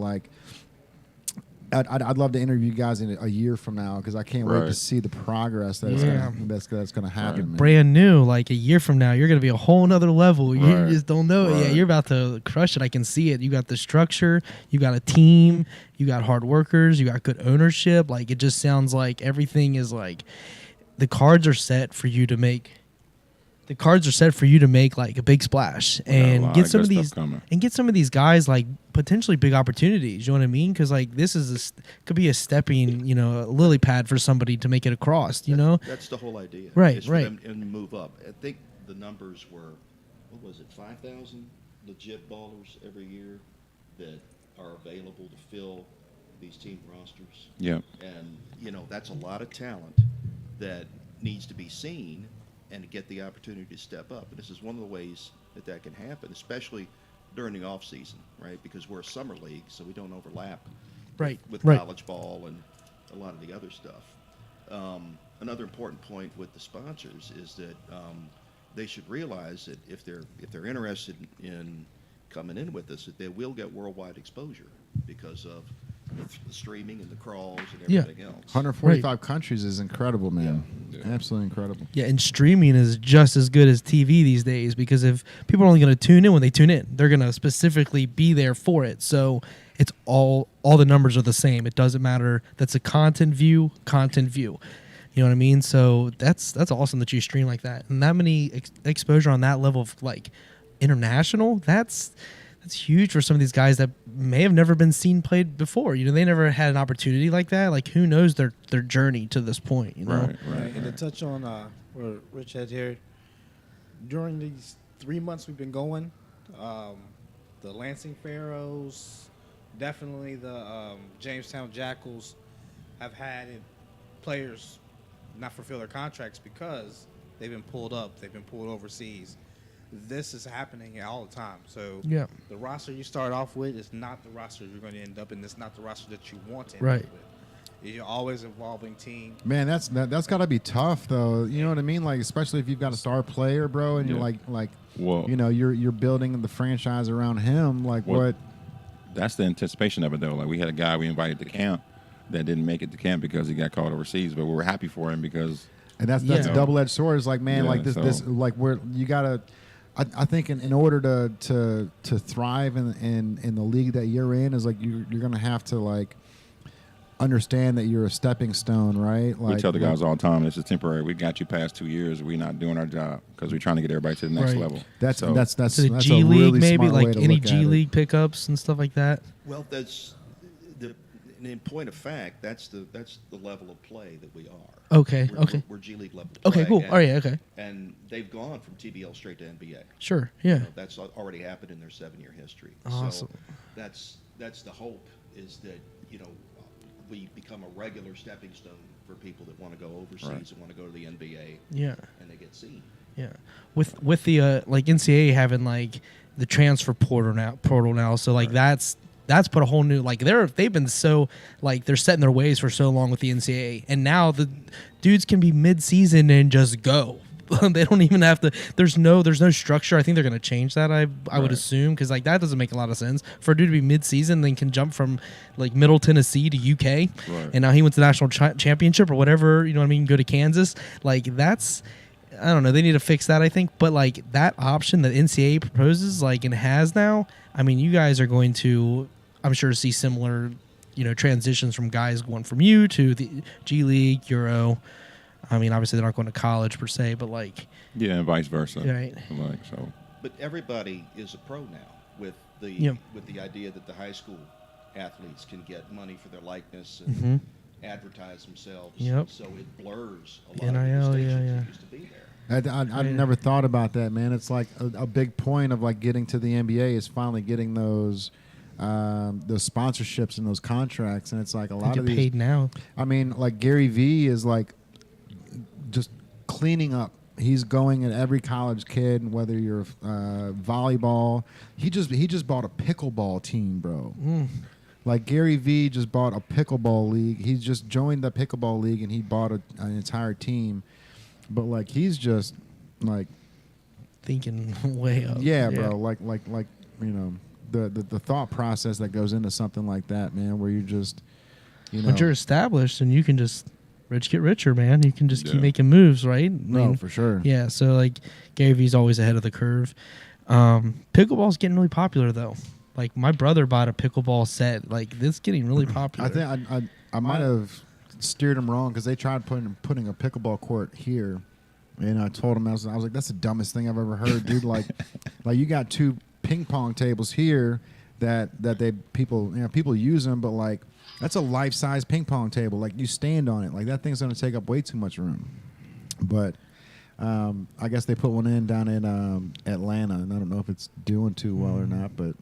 I'd love to interview you guys in a year from now, because I can't wait to Right. see the progress that's Yeah. that's going to happen. man. Brand new, a year from now, you're going to be a whole nother level. You Right. just don't know it yet. Right. You're about to crush it. I can see it. You got the structure. You got a team. You got hard workers. You got good ownership. It just sounds like everything is the cards are set for you to make. The cards are set for you to make a big splash got a and lot get of some good of stuff these coming. and get some of these guys potentially big opportunities. You know what I mean? Because this is could be a stepping a lily pad for somebody to make it across. That's the whole idea. Right, is for right. them to move up. I think the numbers were, 5,000 legit ballers every year that are available to fill these team rosters. Yep. And, that's a lot of talent that needs to be seen and to get the opportunity to step up. And this is one of the ways that can happen, especially during the off season, right? Because we're a summer league, so we don't overlap Right, with right. college ball and a lot of the other stuff. Another important point with the sponsors is that they should realize that if they're interested in coming in with us, that they will get worldwide exposure because of the streaming and the crawls and Yeah. everything else. 145 countries is incredible, man. Yeah. Absolutely incredible. Yeah, and streaming is just as good as TV these days, because if people are only going to tune in when they tune in, they're going to specifically be there for it. So it's all the numbers are the same. It doesn't matter. That's a content view. You know what I mean? So that's awesome that you stream like that, and that many exposure on that level of like international. That's huge for some of these guys that may have never been seen played before. You know, they never had an opportunity like that. Like, who knows their journey to this point? You know, Right. And to touch on what Rich had here, during these 3 months we've been going, the Lansing Pharaohs, definitely the Jamestown Jackals have had players not fulfill their contracts because they've been pulled up, they've been pulled overseas. This is happening all the time. So Yeah. the roster you start off with is not the roster you're going to end up in. It's not the roster that you want to end Right. up with. You're always evolving team. Man, that's got to be tough though. You know what I mean? Like, especially if you've got a star player, bro, and you're Yeah. like, Well, you know, you're building the franchise around him. Like, Well, what? that's the anticipation of it, though. Like, we had a guy we invited to camp that didn't make it to camp because he got called overseas, but we were happy for him because And that's Yeah. a double edged sword. It's like, man, Yeah, like this so- like where you gotta. I think in order to thrive in the league that you're in is like you're gonna have to like understand that you're a stepping stone, right? Like, we tell the guys all the time, this is temporary. We got you past 2 years. We're not doing our job because we're trying to get everybody to the next Right. level. That's So- that's to the that's G a League, really maybe smart way like to any look at G it. League pickups and stuff like that. Well, that's in point of fact, that's the level of play that we are. Okay, okay. We're G League level. Okay, play, cool. and- All right, okay. And they've gone from TBL straight to NBA. Sure. Yeah. You know, that's already happened in their 7-year history. Awesome. So that's the hope, is that, you know, we become a regular stepping stone for people that want to go overseas Right. and want to go to the NBA, Yeah. and they get seen. Yeah, with the like NCAA having like the transfer portal now, so like that's put a whole new like they've been so like they're set in their ways for so long with the NCAA, and now the dudes can be mid-season and just go. They don't even have to. There's no structure. I think they're gonna change that. I would Right. assume, because like that doesn't make a lot of sense for a dude to be mid-season then can jump from like Middle Tennessee to UK, Right. and now he went to the national championship or whatever. You know what I mean? Go to Kansas. Like that's. I don't know. They need to fix that, I think. But like that option that NCAA proposes, like and has now, I mean, you guys are going to, I'm sure, see similar, you know, transitions from guys going from U to the G League, Euro. I mean, obviously they're not going to college per se, but like, Yeah, and vice versa. Right. Like, so. But everybody is a pro now with the Yep. with the idea that the high school athletes can get money for their likeness and Mhm. advertise themselves. Yep. So it blurs a lot NIL, of the yeah, distinctions yeah. that used to be there. I never thought about that, man. It's like a big point of like getting to the NBA is finally getting those sponsorships and those contracts, and it's like a lot get of these. paid now. I mean, like Gary Vee is like just cleaning up. He's going at every college kid, whether you're volleyball. He just bought a pickleball team, bro. Like Gary Vee just bought a pickleball league. He just joined the pickleball league and he bought an entire team. But like he's just like Thinking way up. yeah, bro. Like you know the thought process that goes into something like that, man. Where you just Once you're established and you can just rich get richer, man. You can just keep Yeah. making moves, right? I no, mean, for sure. Yeah, so like Gary Vee's always ahead of the curve. Pickleball's getting really popular though. Like my brother bought a pickleball set. Like this is getting really popular. I think I might have steered him wrong because they tried putting a pickleball court here, and I told him I was like, that's the dumbest thing I've ever heard, dude. Like you got two ping pong tables here that people use them, but like that's a life size ping pong table. Like you stand on it, like that thing's gonna take up way too much room. But I guess they put one in down in Atlanta, and I don't know if it's doing too well or not, but.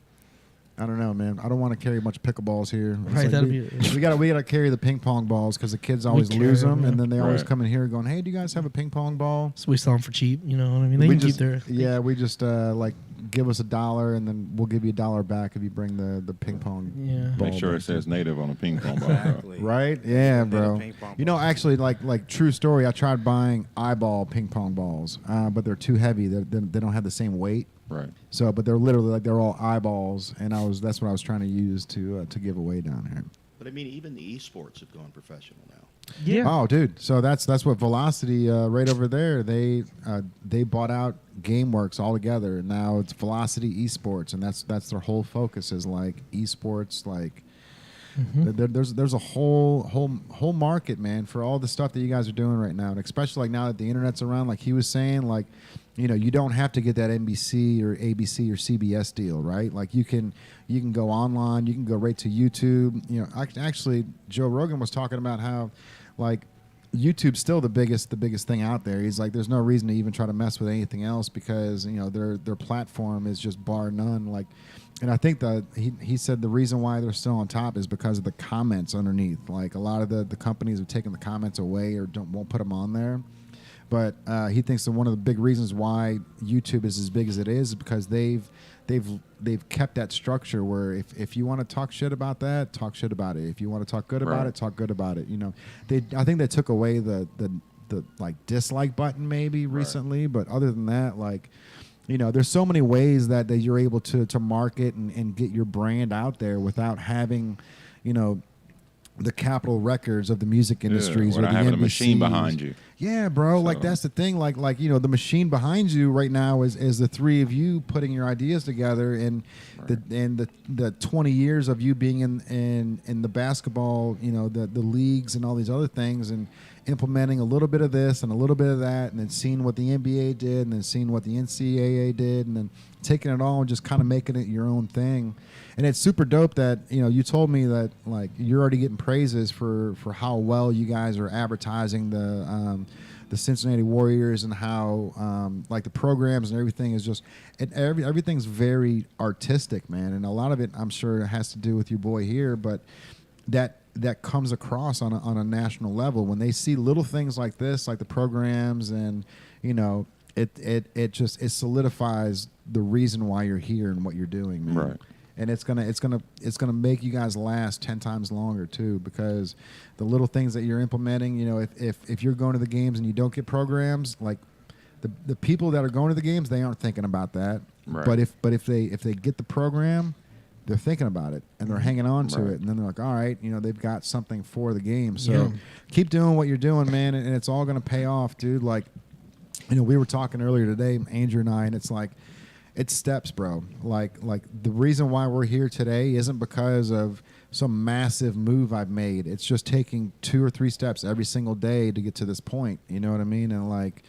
I don't know, man. I don't want to carry a bunch of pickleballs here. It's Right, that'd we, be- we gotta carry the ping pong balls because the kids always carry lose them, them, and yeah. then they always Right. come in here going, "Hey, do you guys have a ping pong ball?" So we sell them for cheap. You know what I mean? They we can just, keep their we just like give us $1, and then we'll give you $1 back if you bring the ping pong. Yeah. ball Make sure it back. says native on a ping pong ball. though. Exactly. Right? Yeah, Native bro. ping pong You know, balls. actually, like true story. I tried buying eyeball ping pong balls, but they're too heavy. They don't have the same weight. Right. So, but they're literally like they're all eyeballs, and that's what I was trying to use to give away down there. But I mean, even the esports have gone professional now. Yeah. Oh, dude. So that's what Velocity right over there. They bought out GameWorks altogether. And now it's Velocity Esports, and that's their whole focus is like esports, like There's a whole market, man, for all the stuff that you guys are doing right now, and especially like now that the internet's around, like he was saying, like, you know, you don't have to get that NBC or ABC or CBS deal, right? Like you can go online, you can go right to YouTube. You know, actually, Joe Rogan was talking about how, like, YouTube's still the biggest thing out there. He's like, there's no reason to even try to mess with anything else because, you know, their platform is just bar none. Like, and I think that he said the reason why they're still on top is because of the comments underneath. Like a lot of the companies have taken the comments away or won't put them on there. But he thinks that one of the big reasons why YouTube is as big as it is because they've kept that structure where if you want to talk shit about that, talk shit about it. If you want to talk good about it, talk good about it. You know, I think they took away the like dislike button maybe recently, but other than that, like, you know, there's so many ways that you're able to market and get your brand out there without having, you know, the Capitol Records of the music industries or the having NBCs. a machine behind you. Yeah, bro. So. Like that's the thing. Like you know, the machine behind you right now is the three of you putting your ideas together, and the 20 years of you being in the basketball, you know, the leagues and all these other things, and implementing a little bit of this and a little bit of that, and then seeing what the NBA did, and then seeing what the NCAA did, and then taking it all and just kind of making it your own thing. And it's super dope that, you know, you told me that, like, you're already getting praises for how well you guys are advertising the Cincinnati Warriors and how, like, the programs and everything is just everything's very artistic, man. And a lot of it, I'm sure, has to do with your boy here, but that comes across on a national level when they see little things like this, like the programs, and, you know, it solidifies the reason why you're here and what you're doing, man. Right. And it's gonna make you guys last 10 times longer too, because the little things that you're implementing, you know, if you're going to the games and you don't get programs, like the people that are going to the games, they aren't thinking about that. Right. But if they get the program, they're thinking about it and they're hanging on to it, and then they're like, all right, you know, they've got something for the game. So keep doing what you're doing, man, and it's all gonna pay off, dude. Like, you know, we were talking earlier today, Andrew and I, and it's like, it's steps, bro. Like the reason why we're here today isn't because of some massive move I've made. It's just taking 2 or 3 steps every single day to get to this point. You know what I mean? And like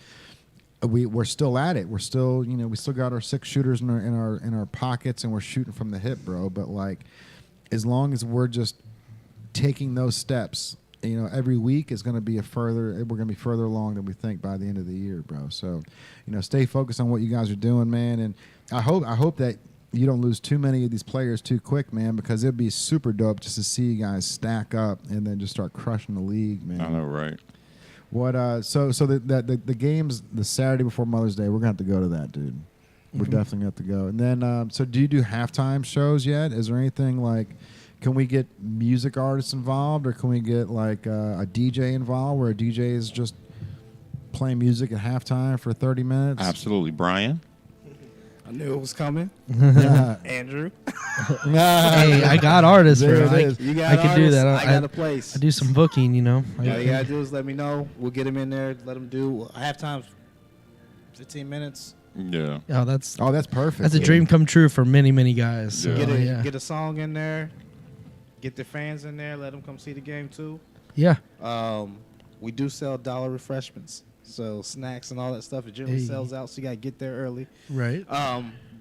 we're still at it. We're still, you know, we still got our 6 shooters in our pockets and we're shooting from the hip, bro. But like, as long as we're just taking those steps, you know, every week is going to be we're going to be further along than we think by the end of the year, bro. So, you know, stay focused on what you guys are doing, man. And I hope that you don't lose too many of these players too quick, man, because it'd be super dope just to see you guys stack up and then just start crushing the league, man. I know, right? What? So the games the Saturday before Mother's Day, we're gonna have to go to that, dude. We're definitely gonna have to go. And then, so do you do halftime shows yet? Is there anything like? Can we get music artists involved, or can we get like a DJ involved, where a DJ is just playing music at halftime for 30 minutes? Absolutely, Brian. I knew it was coming. Andrew. Hey, I got artists, There bro. it is. You got I can do artists, that. I got a place. I do some booking, you know. All you gotta do is let me know. We'll get them in there. Let them do halftime. 15 minutes. Yeah. Oh, that's perfect. that's a dream come true for many, many guys. So, Yeah. Get a song in there. Get the fans in there. Let them come see the game too. Yeah. We do sell dollar refreshments, so snacks and all that stuff. It generally Hey. sells out, so you gotta get there early. Right.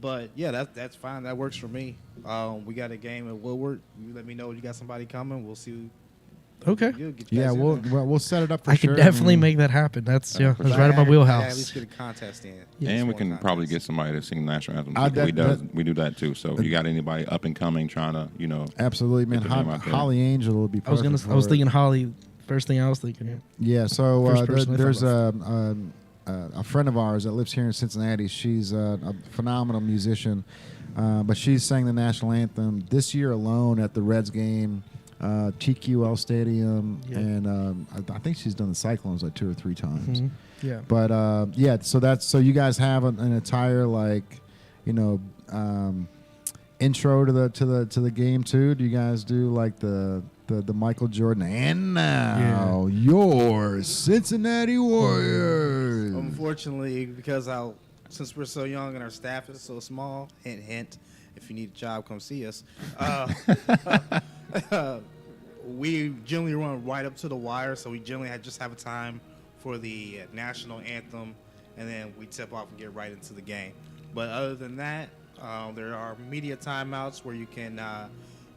But yeah, that's fine. That works for me. We got a game at Woodward. You let me know you got somebody coming. We'll see. Okay. Get you Yeah, guys in there. we'll set it up for I sure. could definitely mean, make that happen. That's Yeah. that's I right in my at wheelhouse. least get a contest in. And we Just can one probably contest. get somebody to sing the national anthem. that- We do that too. So if you got anybody up and coming trying to, you know. Absolutely, man. Get the name out there. Holly Angel will be. I was perfect I was for it. thinking Holly. First thing I was thinking. Yeah, so First person I there's thought a friend of ours that lives here in Cincinnati. She's a phenomenal musician, but she's sang the national anthem this year alone at the Reds game, TQL Stadium, Yeah. and I think she's done the Cyclones like 2 or 3 times. Yeah. But yeah, so you guys have an entire, like, you know, intro to the game too. Do you guys do like the Michael Jordan and now your Cincinnati Warriors? Unfortunately, because since we're so young and our staff is so small, hint, hint, if you need a job, come see us. we generally run right up to the wire, so we generally just have a time for the national anthem, and then we tip off and get right into the game. But other than that, there are media timeouts where you can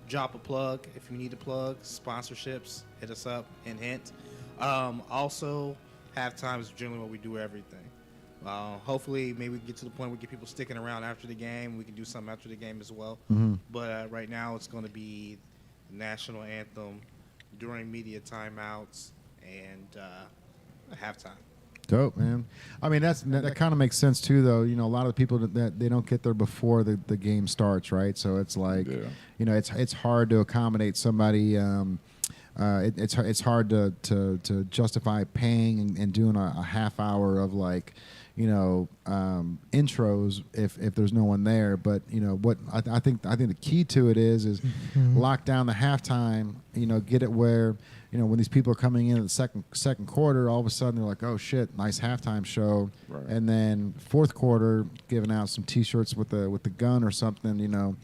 drop a plug if you need a plug, sponsorships, hit us up, and hint. Also, halftime is generally what we do everything. Hopefully, maybe we get to the point where we get people sticking around after the game. We can do something after the game as well. But right now, it's going to be national anthem during media timeouts and halftime. Dope, man. I mean, that kind of makes sense too, though. You know, a lot of the people that they don't get there before the game starts, right? So it's like, you know, it's hard to accommodate somebody. It's hard to justify paying and doing a half hour of like, you know, intros if there's no one there. But you know what I think the key to it is lock down the halftime. You know, get it where, you know, when these people are coming in at the second quarter, all of a sudden they're like, oh shit, nice halftime show. Right. And then fourth quarter, giving out some T-shirts with the gun or something. You know.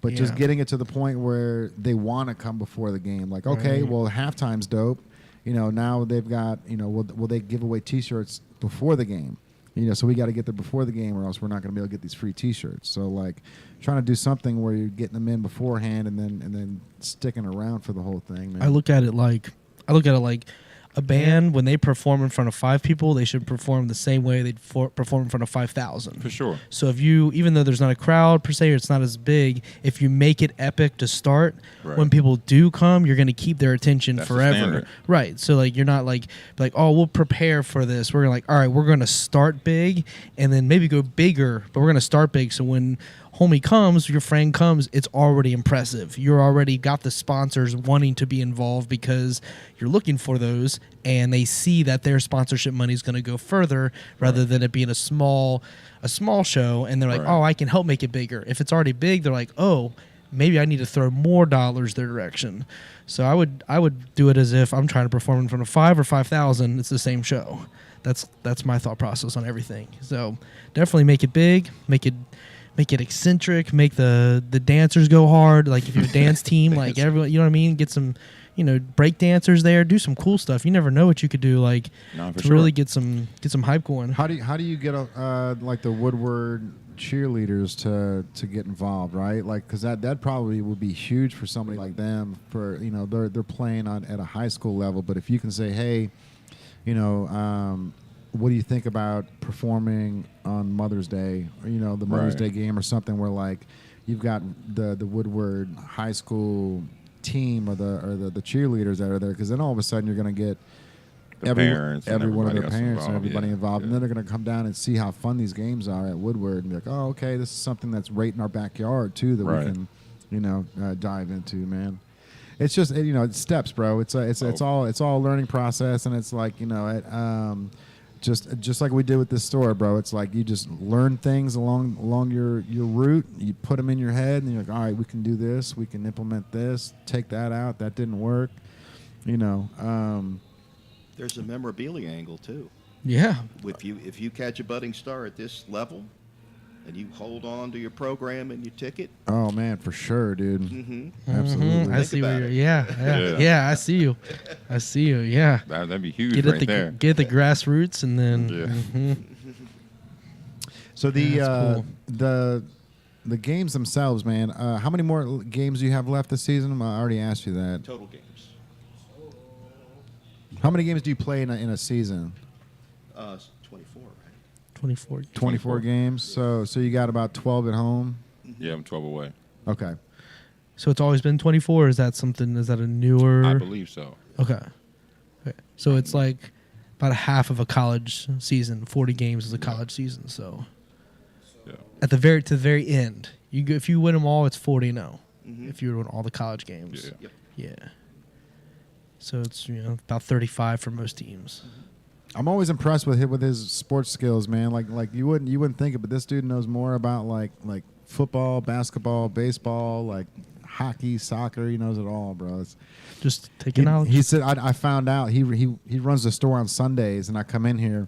But just getting it to the point where they want to come before the game. Like, okay, well, halftime's dope. You know, now they've got, you know, will they give away T-shirts before the game? You know, so we got to get there before the game or else we're not going to be able to get these free T-shirts. So, like, trying to do something where you're getting them in beforehand and then sticking around for the whole thing, man. I look at it like a band, when they perform in front of 5 people, they should perform the same way they'd perform in front of 5,000. For sure. So if you, even though there's not a crowd per se, or it's not as big, if you make it epic to start, when people do come, you're going to keep their attention forever. Right. So like, you're not like, oh, we'll prepare for this. We're like, all right, we're going to start big and then maybe go bigger, but we're going to start big. So when homie comes, your friend comes, it's already impressive. You're already got the sponsors wanting to be involved because you're looking for those, and they see that their sponsorship money is going to go further rather than it being a small show, and they're like, oh, I can help make it bigger. If it's already big, they're like, oh, maybe I need to throw more dollars their direction. So I would do it as if I'm trying to perform in front of 5 or 5,000. It's the same show. That's my thought process on everything. So definitely make it big, make it eccentric, make the dancers go hard. Like if you're a dance team, like everyone, you know what I mean? Get some, you know, break dancers there, do some cool stuff. You never know what you could do, like to really get some hype going. How do you get like the Woodward cheerleaders to get involved, right? Like, because that probably would be huge for somebody like them. For, you know, they're playing at a high school level, but if you can say, hey, you know, what do you think about performing on Mother's Day, or, you know, the Mother's Day game or something where like you've got the Woodward high school team or the cheerleaders that are there, because then all of a sudden you're going to get every one of their parents and everybody involved, and then they're going to come down and see how fun these games are at Woodward and be like, oh, okay, this is something that's right in our backyard too that we can, you know, dive into, man. It's just, you know, it's steps, bro. It's all a learning process, and it's like, you know, just like we did with this store, bro. It's like you just learn things along your route. You put them in your head, and you're like, all right, we can do this. We can implement this. Take that out. That didn't work. You know. There's a memorabilia angle too. Yeah. If you catch a budding star at this level, and you hold on to your program and your ticket. Oh man, for sure, dude. Mm-hmm. Absolutely. I see where you're. Yeah. I see you. Yeah. That'd be huge there. Get the grassroots, and then. So the games themselves, man. How many more games do you have left this season? I already asked you that. Total games. How many games do you play in a season? 24, right? 24. 24 games. So you got about 12 at home. Yeah, I'm 12 away. Okay. So it's always been 24. Or is that a newer? I believe so. Okay. So it's like about a half of a college season. 40 games is a college season. So at the very end, if you win them all, it's 40-0. If you win all the college games. Yeah. So it's, you know, about 35 for most teams. I'm always impressed with his sports skills, man. Like you wouldn't think it, but this dude knows more about like football, basketball, baseball, like hockey, soccer. He knows it all, bro. It's just taking knowledge. He said I found out he runs the store on Sundays, and I come in here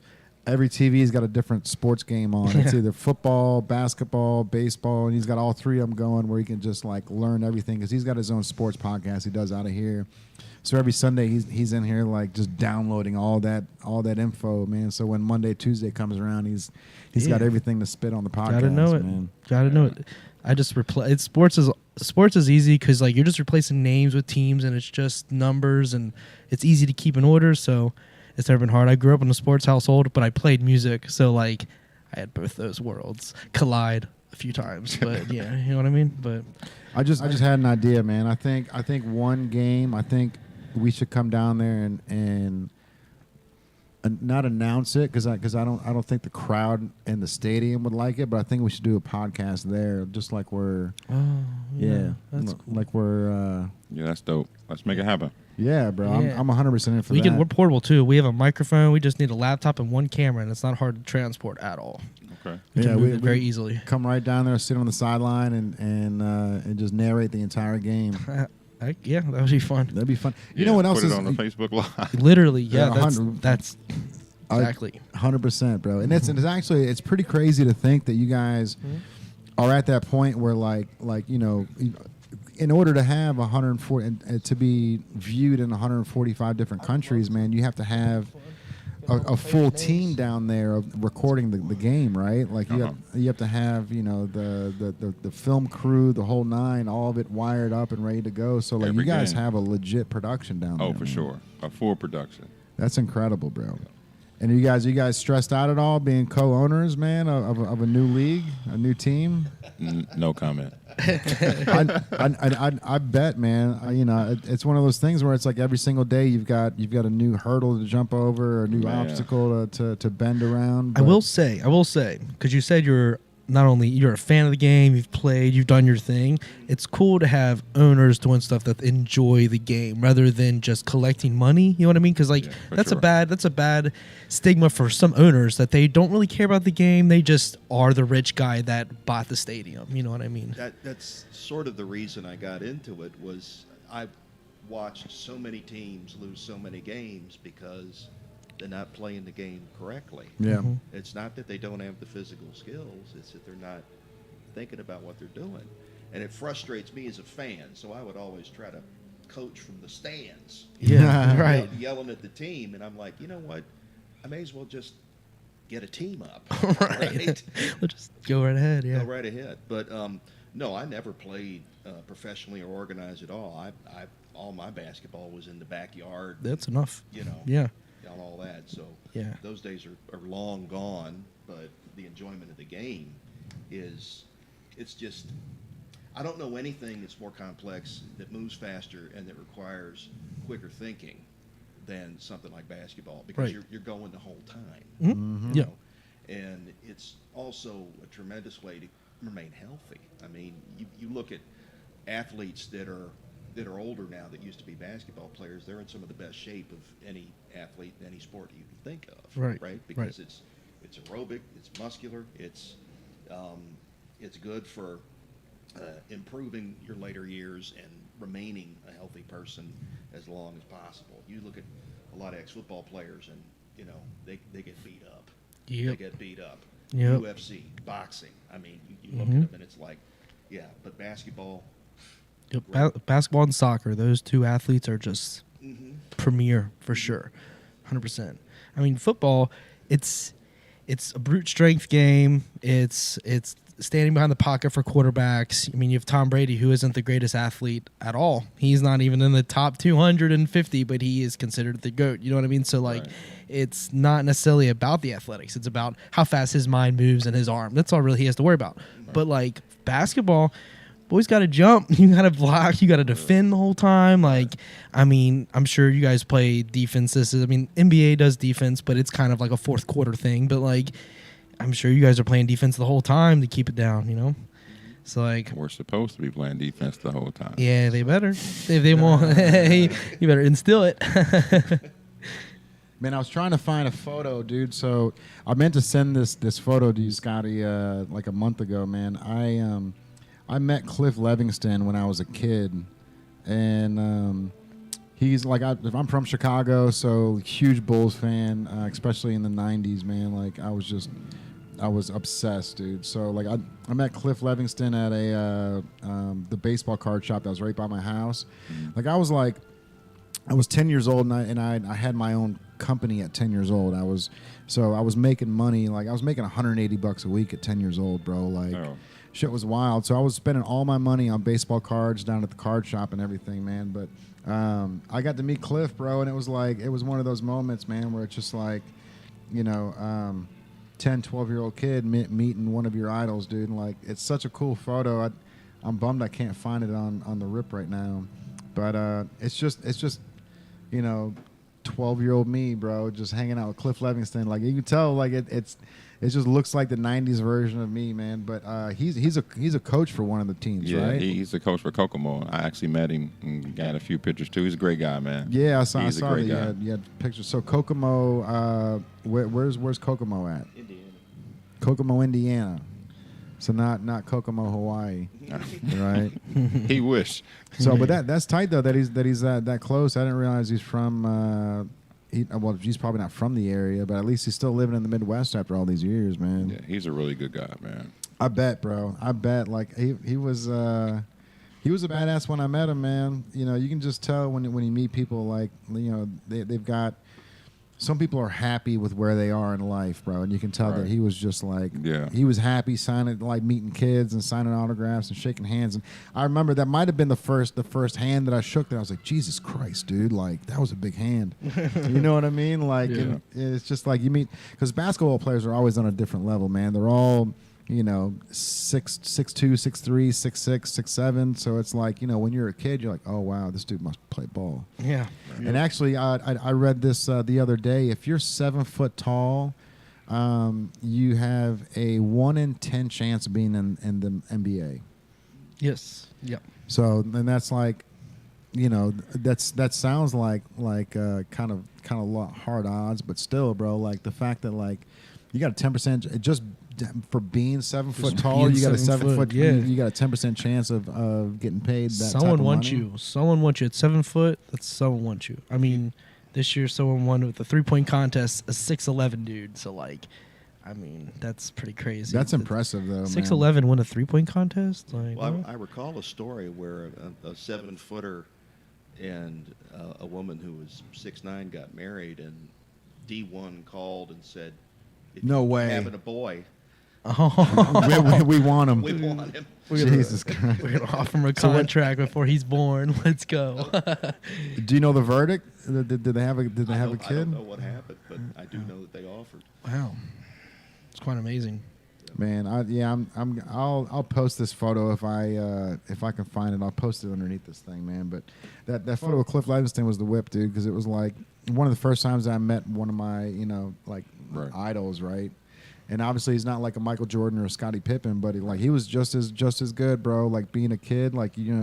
every TV's got a different sports game on. It's either football, basketball, baseball, and he's got all three of them going where he can just like learn everything because he's got his own sports podcast he does out of here. So every Sunday he's in here like just downloading all that info, man. So when Monday, Tuesday comes around, he's got everything to spit on the podcast. Gotta know it, man. Gotta know it. I just replace sports is easy because like you're just replacing names with teams and it's just numbers and it's easy to keep in order. So it's never been hard. I grew up in a sports household, but I played music, so like I had both those worlds collide a few times. But yeah, you know what I mean. But I just had an idea, man. I think one game. I think we should come down there and not announce it because I don't think the crowd in the stadium would like it. But I think we should do a podcast there, just like we're that's cool. like we're Yeah, that's dope. Let's make it happen. yeah, bro. Yeah. I'm 100% in for we that. we're portable too. We have a microphone. We just need a laptop and one camera, and it's not hard to transport at all. Okay. We Yeah, can move we- it very we- easily. Come right down there, sit on the sideline, and just narrate the entire game. Yeah, that would be fun. That'd be fun. You Yeah, know what else put is it on the Facebook Live. Literally, Yeah, yeah. 100. That's exactly. 100%, bro. And it's actually it's pretty crazy to think that you guys are at that point where like you know, in order to have 140 and to be viewed in 145 different countries, man, you have to have a full team down there of recording the game, right? Like you have to have, you know, the film crew, the whole nine, all of it wired up and ready to go. So like Every you guys game. have a legit production down there. Oh, for man. sure. A full production. That's incredible, bro. And you guys stressed out at all being co-owners, man, of a new league, a new team? No comment. I bet, man. You know, it's one of those things where it's like every single day you've got a new hurdle to jump over, a new Man. obstacle to bend around. I will say, because you said you're a fan of the game, you've played, you've done your thing. It's cool to have owners doing stuff that enjoy the game rather than just collecting money. You know what I mean? Because like Yeah, for that's sure. a bad stigma for some owners that they don't really care about the game. They just are the rich guy that bought the stadium. You know what I mean? That's sort of the reason I got into it was I've watched so many teams lose so many games because they're not playing the game correctly. Yeah. It's not that they don't have the physical skills, it's that they're not thinking about what they're doing. And it frustrates me as a fan, so I would always try to coach from the stands. Yeah, right. Yelling at the team, and I'm like, you know what? I may as well just get a team up. Right. We'll just go right ahead. Yeah. Go right ahead. But no, I never played professionally or organized at all. I all my basketball was in the backyard. That's enough. You know. Yeah. On all that. So Yeah. those days are long gone, but the enjoyment of the game it's just, I don't know anything that's more complex, that moves faster, and that requires quicker thinking than something like basketball because Right. you're going the whole time. Mhm. You Yeah. know? And it's also a tremendous way to remain healthy. I mean, you look at athletes that are older now that used to be basketball players, they're in some of the best shape of any athlete in any sport you can think of. Right. Because it's aerobic, it's muscular, it's good for improving your later years and remaining a healthy person as long as possible. You look at a lot of ex-football players and, you know, they get beat up. Yep. They get beat up. Yep. UFC, boxing. I mean, you look Mhm. at them and it's like, yeah, but basketball, Yep. Basketball and soccer, those two athletes are just premier for sure, 100%. I mean, football, it's a brute strength game. It's standing behind the pocket for quarterbacks. I mean, you have Tom Brady, who isn't the greatest athlete at all. He's not even in the top 250, but he is considered the GOAT. You know what I mean? So, like, Right. it's not necessarily about the athletics. It's about how fast his mind moves and his arm. That's all really he has to worry about. But, like, basketball, boys got to jump. You got to block. You got to defend the whole time. Like, I mean, I'm sure you guys play defense. I mean, NBA does defense, but it's kind of like a fourth quarter thing. But, like, I'm sure you guys are playing defense the whole time to keep it down, you know? So, like, We're supposed to be playing defense the whole time. yeah, they better. If they won't, you better instill it. Man, I was trying to find a photo, dude. So I meant to send this photo to you, Scotty, like a month ago, man. I met Cliff Livingston when I was a kid, and he's like I'm from Chicago, so huge Bulls fan, especially in the '90s, man. Like I was obsessed, dude. So like I met Cliff Levingston at the baseball card shop that was right by my house. Like I was 10 years old, and I had my own company at 10 years old. I was making money, like I was making $180 a week at 10 years old, bro. Like shit was wild. So I was spending all my money on baseball cards down at the card shop and everything, man. But I got to meet Cliff, bro, and it was one of those moments, man, where it's just like, 10, 12-year-old kid meeting one of your idols, dude. And like, it's such a cool photo. I'm bummed I can't find it on the rip right now, but it's just 12-year-old me, bro, just hanging out with Cliff Levingston. Like you can tell, like it just looks like the '90s version of me, man. But he's a coach for one of the teams, right? He's the coach for Kokomo. I actually met him and got a few pictures too. He's a great guy, man. Yeah, I saw great that. You had pictures. So Kokomo, where's Kokomo at? Indiana. Kokomo, Indiana. So not Kokomo, Hawaii, right? He wish. So, but that's tight though. That he's that close. I didn't realize he's from. He's probably not from the area, but at least he's still living in the Midwest after all these years, man. Yeah, he's a really good guy, man. I bet, bro. I bet. Like he was a badass when I met him, man. You can just tell when you meet people, like they've got. Some people are happy with where they are in life, bro, and you can tell that he was just like, he was happy signing, like meeting kids and signing autographs and shaking hands. And I remember that might have been the first hand that I shook. That I was like, Jesus Christ, dude, like that was a big hand. You know what I mean? Like, and it's just like you meet, because basketball players are always on a different level, man. They're all 6'2", 6'3", 6'6", 6'7". So it's like, when you're a kid, you're like, oh wow, this dude must play ball. Yeah. And actually, I read this the other day. If you're 7 foot tall, you have a 1 in 10 chance of being in the NBA. Yes. Yep. So, and that's like, that sounds like kind of hard odds, but still, bro, like the fact that like you got a 10% just for being 7 foot tall, you got a 7 foot. You got a 10% chance of getting paid. Someone wants you. Someone wants you at 7 foot. Someone wants you. I mean, this year someone won with the 3-point contest, a 6'11" dude. So like, I mean, that's pretty crazy. That's impressive though. 6'11" won a 3-point contest. Like, Well, I recall a story where a 7-footer and a woman who was 6'9" got married, and D1 called and said, if No you're way. having a boy, we want him. we want him. Jesus Christ. we're gonna offer him a contract before he's born. Let's go. Do you know the verdict? Did they have a kid? I don't know what happened, but I do know that they offered. Wow, it's quite amazing. Man, I'll post this photo if I can find it. I'll post it underneath this thing, man. But that photo of Cliff Levingston was the whip, dude, because it was like one of the first times I met one of my idols, right? And obviously he's not like a Michael Jordan or a Scottie Pippen, but he was just as good, bro. Like being a kid, like you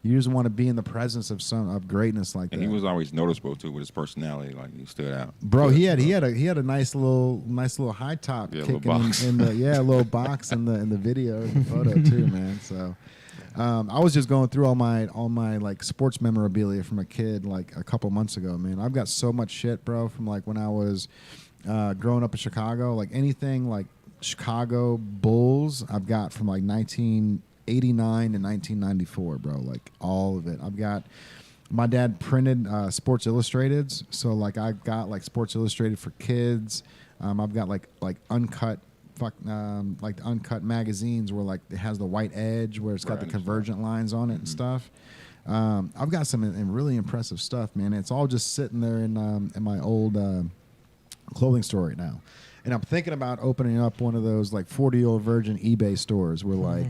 just want to be in the presence of greatness like that. And he was always noticeable too with his personality. Like he stood out. Bro, he had a nice little high top Yeah, kicking little box. in the little box in the video and the photo too, man. So I was just going through all my like sports memorabilia from a kid like a couple months ago, man. I've got so much shit, bro, from like when I was growing up in Chicago. Like anything like Chicago Bulls, I've got from like 1989 to 1994, bro. Like all of it. I've got. My dad printed Sports Illustrateds, so like I've got like Sports Illustrated for kids. I've got like uncut, like the uncut magazines where like it has the white edge where it's got the convergent lines on it and stuff. I've got some really impressive stuff, man. It's all just sitting there in my old clothing store right now. And I'm thinking about opening up one of those like 40-year-old virgin eBay stores where like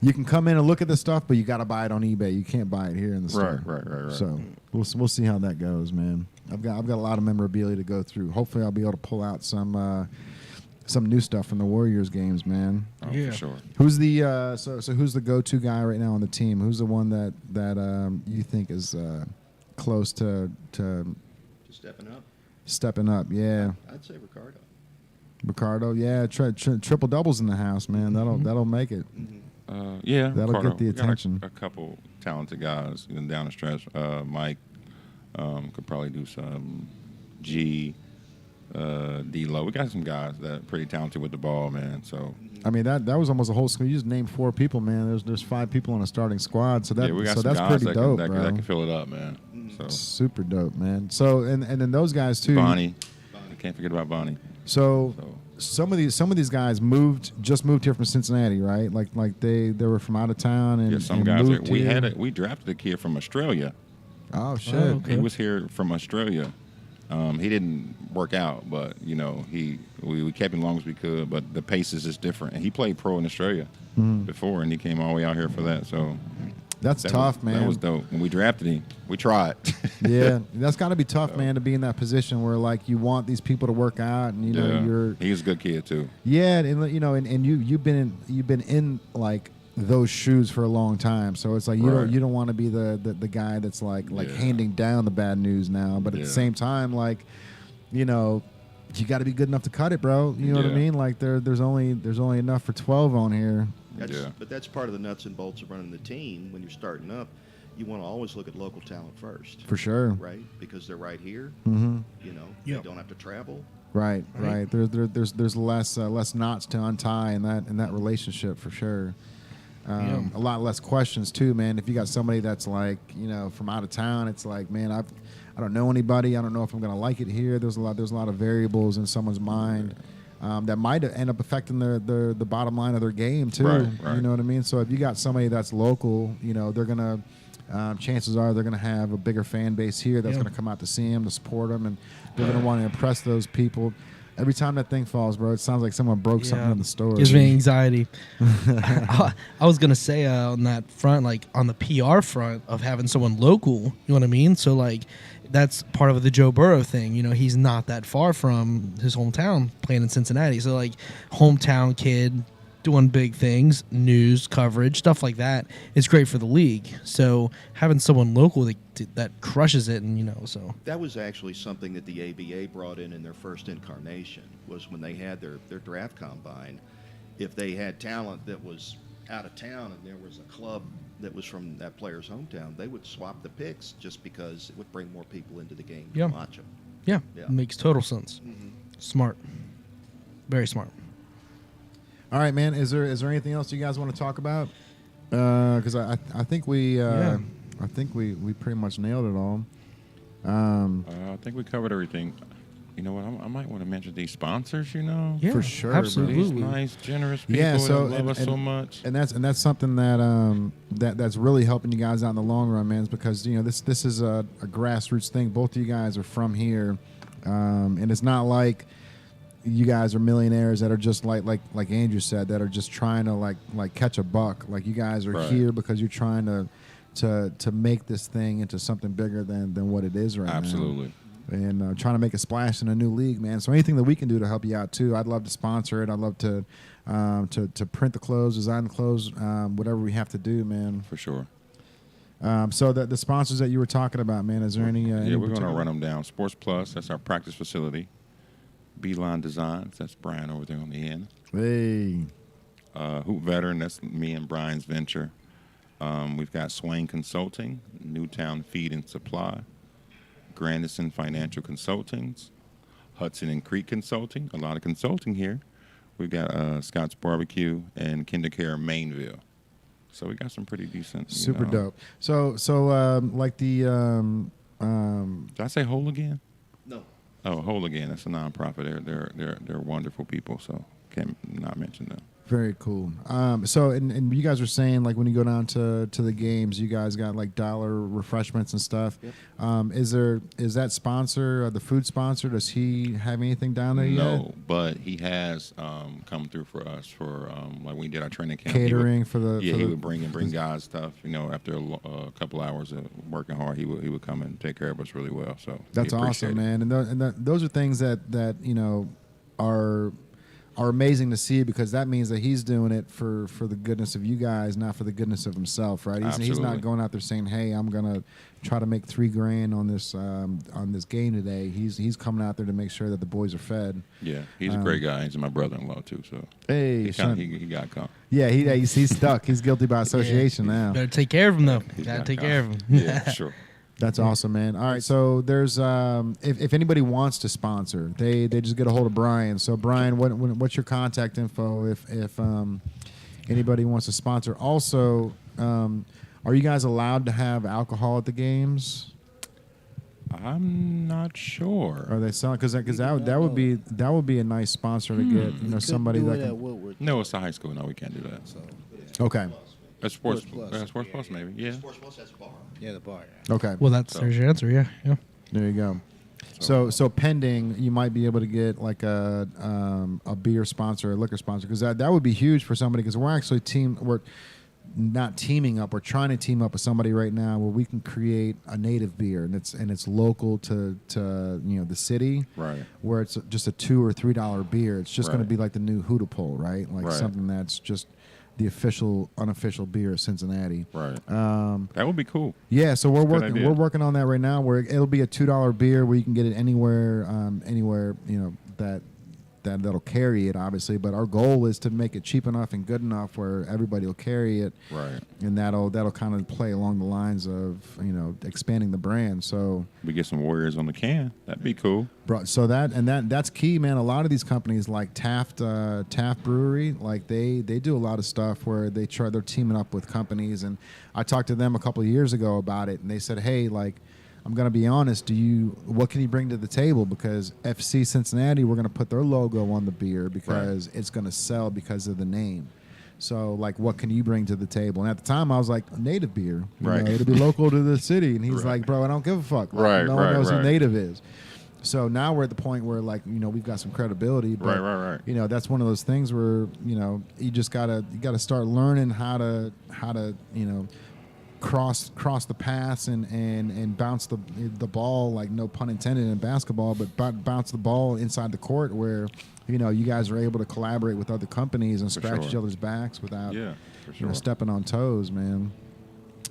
you can come in and look at the stuff, but you got to buy it on eBay. You can't buy it here in the store. Right. So we'll see how that goes, man. I've got a lot of memorabilia to go through. Hopefully, I'll be able to pull out some new stuff from the Warriors games, man. Oh, for sure. Who's the so who's the go-to guy right now on the team? Who's the one that you think is close to Stepping up. stepping up? Yeah. I'd say Ricardo. Ricardo, yeah, triple doubles in the house, man. That'll make it. Yeah, That'll Carter. get the We got attention. A couple talented guys down the stretch. Mike could probably do some. G, D-Lo. We got some guys that are pretty talented with the ball, man. So I mean, that was almost a whole squad. You just named 4 people, man. There's 5 people on a starting squad, so yeah, we got some that's guys pretty that dope, can, bro. that can fill it up, man. So Super dope, man. So and then those guys too. Bonnie, I can't forget about Bonnie. So So some of these guys just moved here from Cincinnati, right? Like they were from out of town and yeah, some and guys. moved here. We drafted a kid from Australia. Oh shit! Oh, okay. He was here from Australia. He didn't work out, but we kept him as long as we could. But the paces is different, and he played pro in Australia before, and he came all the way out here for that. So That's tough, man. That was dope. When we drafted him, we tried. Yeah, that's got to be tough, man, to be in that position where like you want these people to work out, and you're He's a good kid too. yeah, and you've been in like those shoes for a long time, so it's like you Right. don't want to be the guy that's like Yeah. handing down the bad news now, but at the Yeah. same time, like you got to be good enough to cut it, bro. You know what I Yeah. mean? Like there's only enough for 12 on here. Yeah. But that's part of the nuts and bolts of running the team. When you're starting up, you want to always look at local talent first, For sure. right? Because they're right here. Mm-hmm. Yep. They don't have to travel. Right. There's less knots to untie in that relationship for sure. A lot less questions too, man. If you got somebody that's like from out of town, it's like, man, I don't know anybody. I don't know if I'm gonna like it here. There's a lot of variables in someone's mind that might end up affecting the bottom line of their game too. Right. You know what I mean? So if you got somebody that's local, they're gonna. Chances are they're going to have a bigger fan base here that's going to come out to see him, to support him, and they're going to want to impress those people. Every time that thing falls, bro, it sounds like someone broke something in the store. Gives me anxiety. I was gonna say on that front, like on the PR front of having someone local, you know what I mean? So like that's part of the Joe Burrow thing. He's not that far from his hometown, playing in Cincinnati. So like hometown kid doing big things, news coverage, stuff like that. It's great for the league. So having someone local that crushes it, and so That was actually something that the ABA brought in their first incarnation, was when they had their draft combine. If they had talent that was out of town and there was a club that was from that player's hometown, they would swap the picks just because it would bring more people into the game to watch them. yeah, Yeah. it makes total sense. Smart, very smart. All right, man. Is there anything else you guys want to talk about? Because I think we pretty much nailed it all. I think we covered everything. You know what? I might want to mention these sponsors. Yeah, For sure, bro. These absolutely. nice, generous people Yeah, so that love us so much. and that's something that that's really helping you guys out in the long run, man. Is because this is a grassroots thing. Both of you guys are from here, and it's not like you guys are millionaires that are just like Andrew said, that are just trying to like catch a buck. Like you guys are Right. here because you're trying to make this thing into something bigger than what it is right now. Absolutely. And trying to make a splash in a new league, man. So anything that we can do to help you out too, I'd love to sponsor it. I'd love to print the clothes, design the clothes, whatever we have to do, man. For sure. So the sponsors that you were talking about, man, is there any? Yeah, we're going to run them down. Sports Plus, that's our practice facility. Beeline Designs, that's Brian over there on the end. Hey, Hoop Veteran, that's me and Brian's venture. We've got Swain Consulting, Newtown Feed and Supply, Grandison Financial Consultings, Hudson and Creek Consulting, a lot of consulting here. We've got Scott's Barbecue and KinderCare Mainville. So we got some pretty decent. super dope. So like the Did I say Whole Again? No. Oh, Whole Again. That's a nonprofit. They're wonderful people. So can't not mention them. very cool. So and you guys were saying like when you go down to the games, you guys got like dollar refreshments and stuff. Yep. Is that sponsor the food sponsor? Does he have anything down there yet? No, but he has come through for us for like when we did our training camp. Catering for the He would bring guys stuff. After a couple hours of working hard, he would come and take care of us really well. So That's we awesome, appreciate it. man. And those are things that are amazing to see because that means that he's doing it for the goodness of you guys, not for the goodness of himself, right? He's Absolutely. not going out there saying, "Hey, I'm gonna try to make $3,000 on this game today." He's coming out there to make sure that the boys are fed. Yeah, he's a great guy. He's my brother-in-law too, so Hey, he got caught. yeah, he's stuck. He's guilty by association now. Better take care of him though. He's Gotta got take caught. care of him. Yeah, for sure. That's awesome, man. All right, so there's if anybody wants to sponsor, they just get a hold of Brian. So Brian, what's your contact info if anybody wants to sponsor? Also, are you guys allowed to have alcohol at the games? I'm not sure. Are they selling? Because that would be a nice sponsor to get. Somebody that can. Woodward. No, it's a high school. No, we can't do that. So Okay. A sports Sports Plus. Sports Plus, maybe. Yeah. Sports Plus has a bar. yeah, the bar. Yeah. Okay. Well, there's your answer. Yeah. There you go. So pending, you might be able to get like a beer sponsor, a liquor sponsor, because that would be huge for somebody. Because we're not teaming up. We're trying to team up with somebody right now where we can create a native beer, and it's local to the city, Right. Where it's just a $2 or $3 beer. It's just going to Right. be like the new Hootapole, right? Like Right. something that's just the unofficial beer of Cincinnati. Right. That would be cool. Yeah, so we're That's a good working. idea. We're working on that right now. Where it'll be a $2 beer where you can get it anywhere, that'll carry it, obviously. But our goal is to make it cheap enough and good enough where everybody will carry it, Right. and that'll kind of play along the lines of expanding the brand. So, We get some Warriors on the can. That'd be cool. bro, so that's key, man. A lot of these companies like Taft Brewery, like they do a lot of stuff where they're teaming up with companies, and I talked to them a couple of years ago about it, and they said, hey, like, I'm gonna be honest. What can you bring to the table? Because FC Cincinnati, we're gonna put their logo on the beer because it's gonna sell because of the name. So, like, what can you bring to the table? And at the time, I was like, native beer. Right. It'll be local to the city. And he's Right. like, bro, I don't give a fuck. Like, Right, no one right, knows who right. native is. So now we're at the point where, like, we've got some credibility. But, Right. that's one of those things where, you just gotta start learning how to cross the paths and bounce the ball, like, no pun intended in basketball, but bounce the ball inside the court where you guys are able to collaborate with other companies and For scratch sure. each other's backs without Yeah, for sure. stepping on toes, man.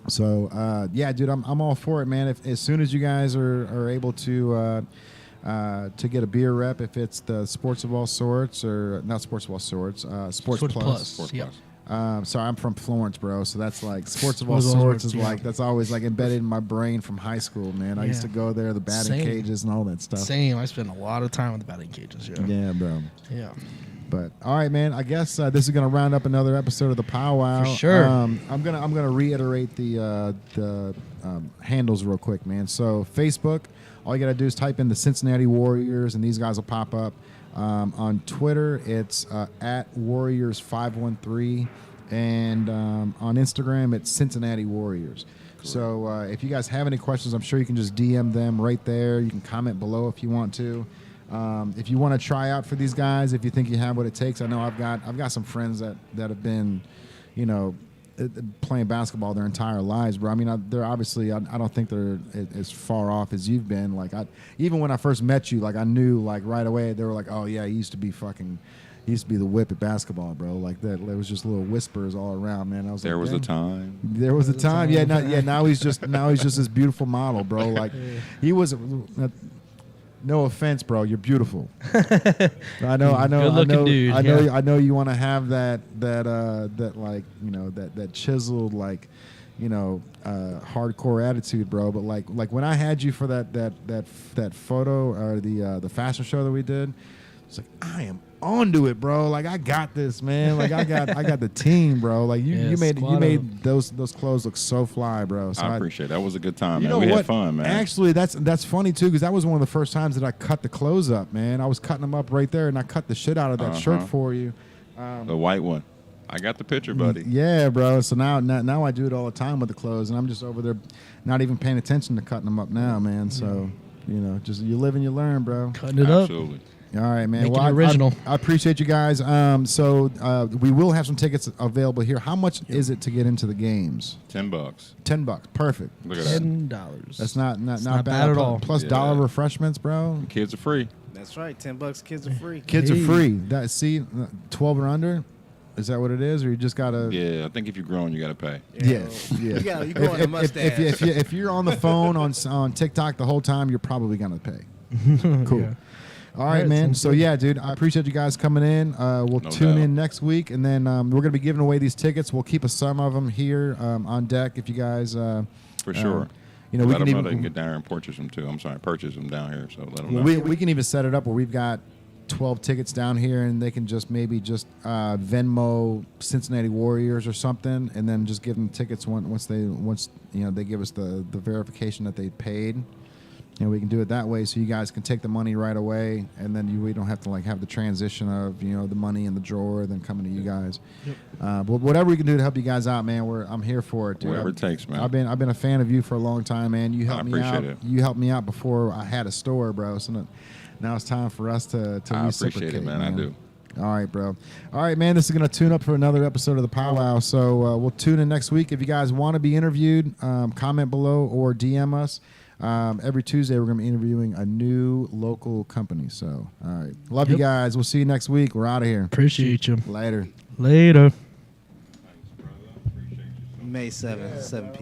So yeah, dude, I'm all for it, man. As soon as you guys are able to get a beer rep, if it's the Sports of All Sorts or not Sports of All Sorts, Sports Plus. Sports Yep. Plus. Sorry, I'm from Florence, bro. So that's like Sports of All Sports of All Sorts Sorts, is yeah. like that's always like embedded in my brain from high school, man. I used to Yeah. go there, the batting Same. cages and all that stuff. Same. I spent a lot of time with the batting cages. Yeah, bro. Yeah. But all right, man. I guess this is gonna round up another episode of the PowWow. For sure. I'm gonna reiterate the handles real quick, man. So Facebook, all you gotta do is type in the Cincinnati Warriors, and these guys will pop up. On Twitter, it's at Warriors513, and on Instagram, it's Cincinnati Warriors. So if you guys have any questions, I'm sure you can just DM them right there. You can comment below if you want to. If you want to try out for these guys, if you think you have what it takes, I know I've got some friends that have been, playing basketball their entire lives, bro. I mean, they're obviously, I don't think they're as far off as you've been. Like, even when I first met you, like, I knew, like, right away, they were like, oh yeah, he used to be the whip at basketball, bro. Like that, there was just little whispers all around, man. I was There like, was a damn. time. There was a time. Yeah, now he's just this beautiful model, bro. Like he was. No offense, bro. You're beautiful. I know. Good-looking dude, I know you want to have that like that chiseled like hardcore attitude, bro. But like when I had you for that photo or the fashion show that we did, it's like I am onto it, bro. Like I got this, man. Like I got the team, bro. Like you made those clothes look so fly, bro. So I appreciate it. That was a good time, you man. know We what? had fun, man. Actually, that's funny too, because that was one of the first times that I cut the clothes up, man. I was cutting them up right there, and I cut the shit out of that shirt for you. The white one. I got the picture, buddy. Yeah, bro. So now I do it all the time with the clothes, and I'm just over there, not even paying attention to cutting them up now, man. So just you live and you learn, bro. Cutting it up. Absolutely. All right, man. Make it original. I appreciate you guys. So we will have some tickets available here. How much is it to get into the games? $10. $10. Perfect. Look at that. $10. That's not not bad bad at all. Plus Yeah. dollar refreshments, bro. Kids are free. That's right. $10. Kids are free. Kids are Hey. free. 12 or under. Is that what it is, or you just gotta? Yeah, I think if you're grown, you got to pay. Yeah. You growing a mustache. If you're on the phone on TikTok the whole time, you're probably gonna pay. Cool. Yeah. All right, Alright, man. sounds So good. yeah, dude, I appreciate you guys coming in. We'll No tune doubt. in next week, and then we're gonna be giving away these tickets. We'll keep some of them here on deck if you guys. For sure. You know, we let can them know even they can get down here and purchase them too. I'm sorry, purchase them down here. So let them know. we can even set it up where we've got 12 tickets down here, and they can just maybe Venmo Cincinnati Warriors or something, and then just give them tickets once they give us the verification that they paid. And we can do it that way, so you guys can take the money right away, and then we don't have to have the transition of the money in the drawer, then coming to you guys. But whatever we can do to help you guys out, man, I'm here for it, dude. Whatever it takes, man. I've been a fan of you for a long time, man. You helped me out. appreciate it. You helped me out before I had a store, bro. So now it's time for us to I reciprocate. appreciate it, man. I do. All right, bro. All right, man. This is going to tune up for another episode of the PowWow. So we'll tune in next week. If you guys want to be interviewed, comment below or DM us. Every Tuesday, we're going to be interviewing a new local company. So, all right. Love you guys. We'll see you next week. We're out of here. Appreciate you. Later. Later. May 7th, 7 p.m.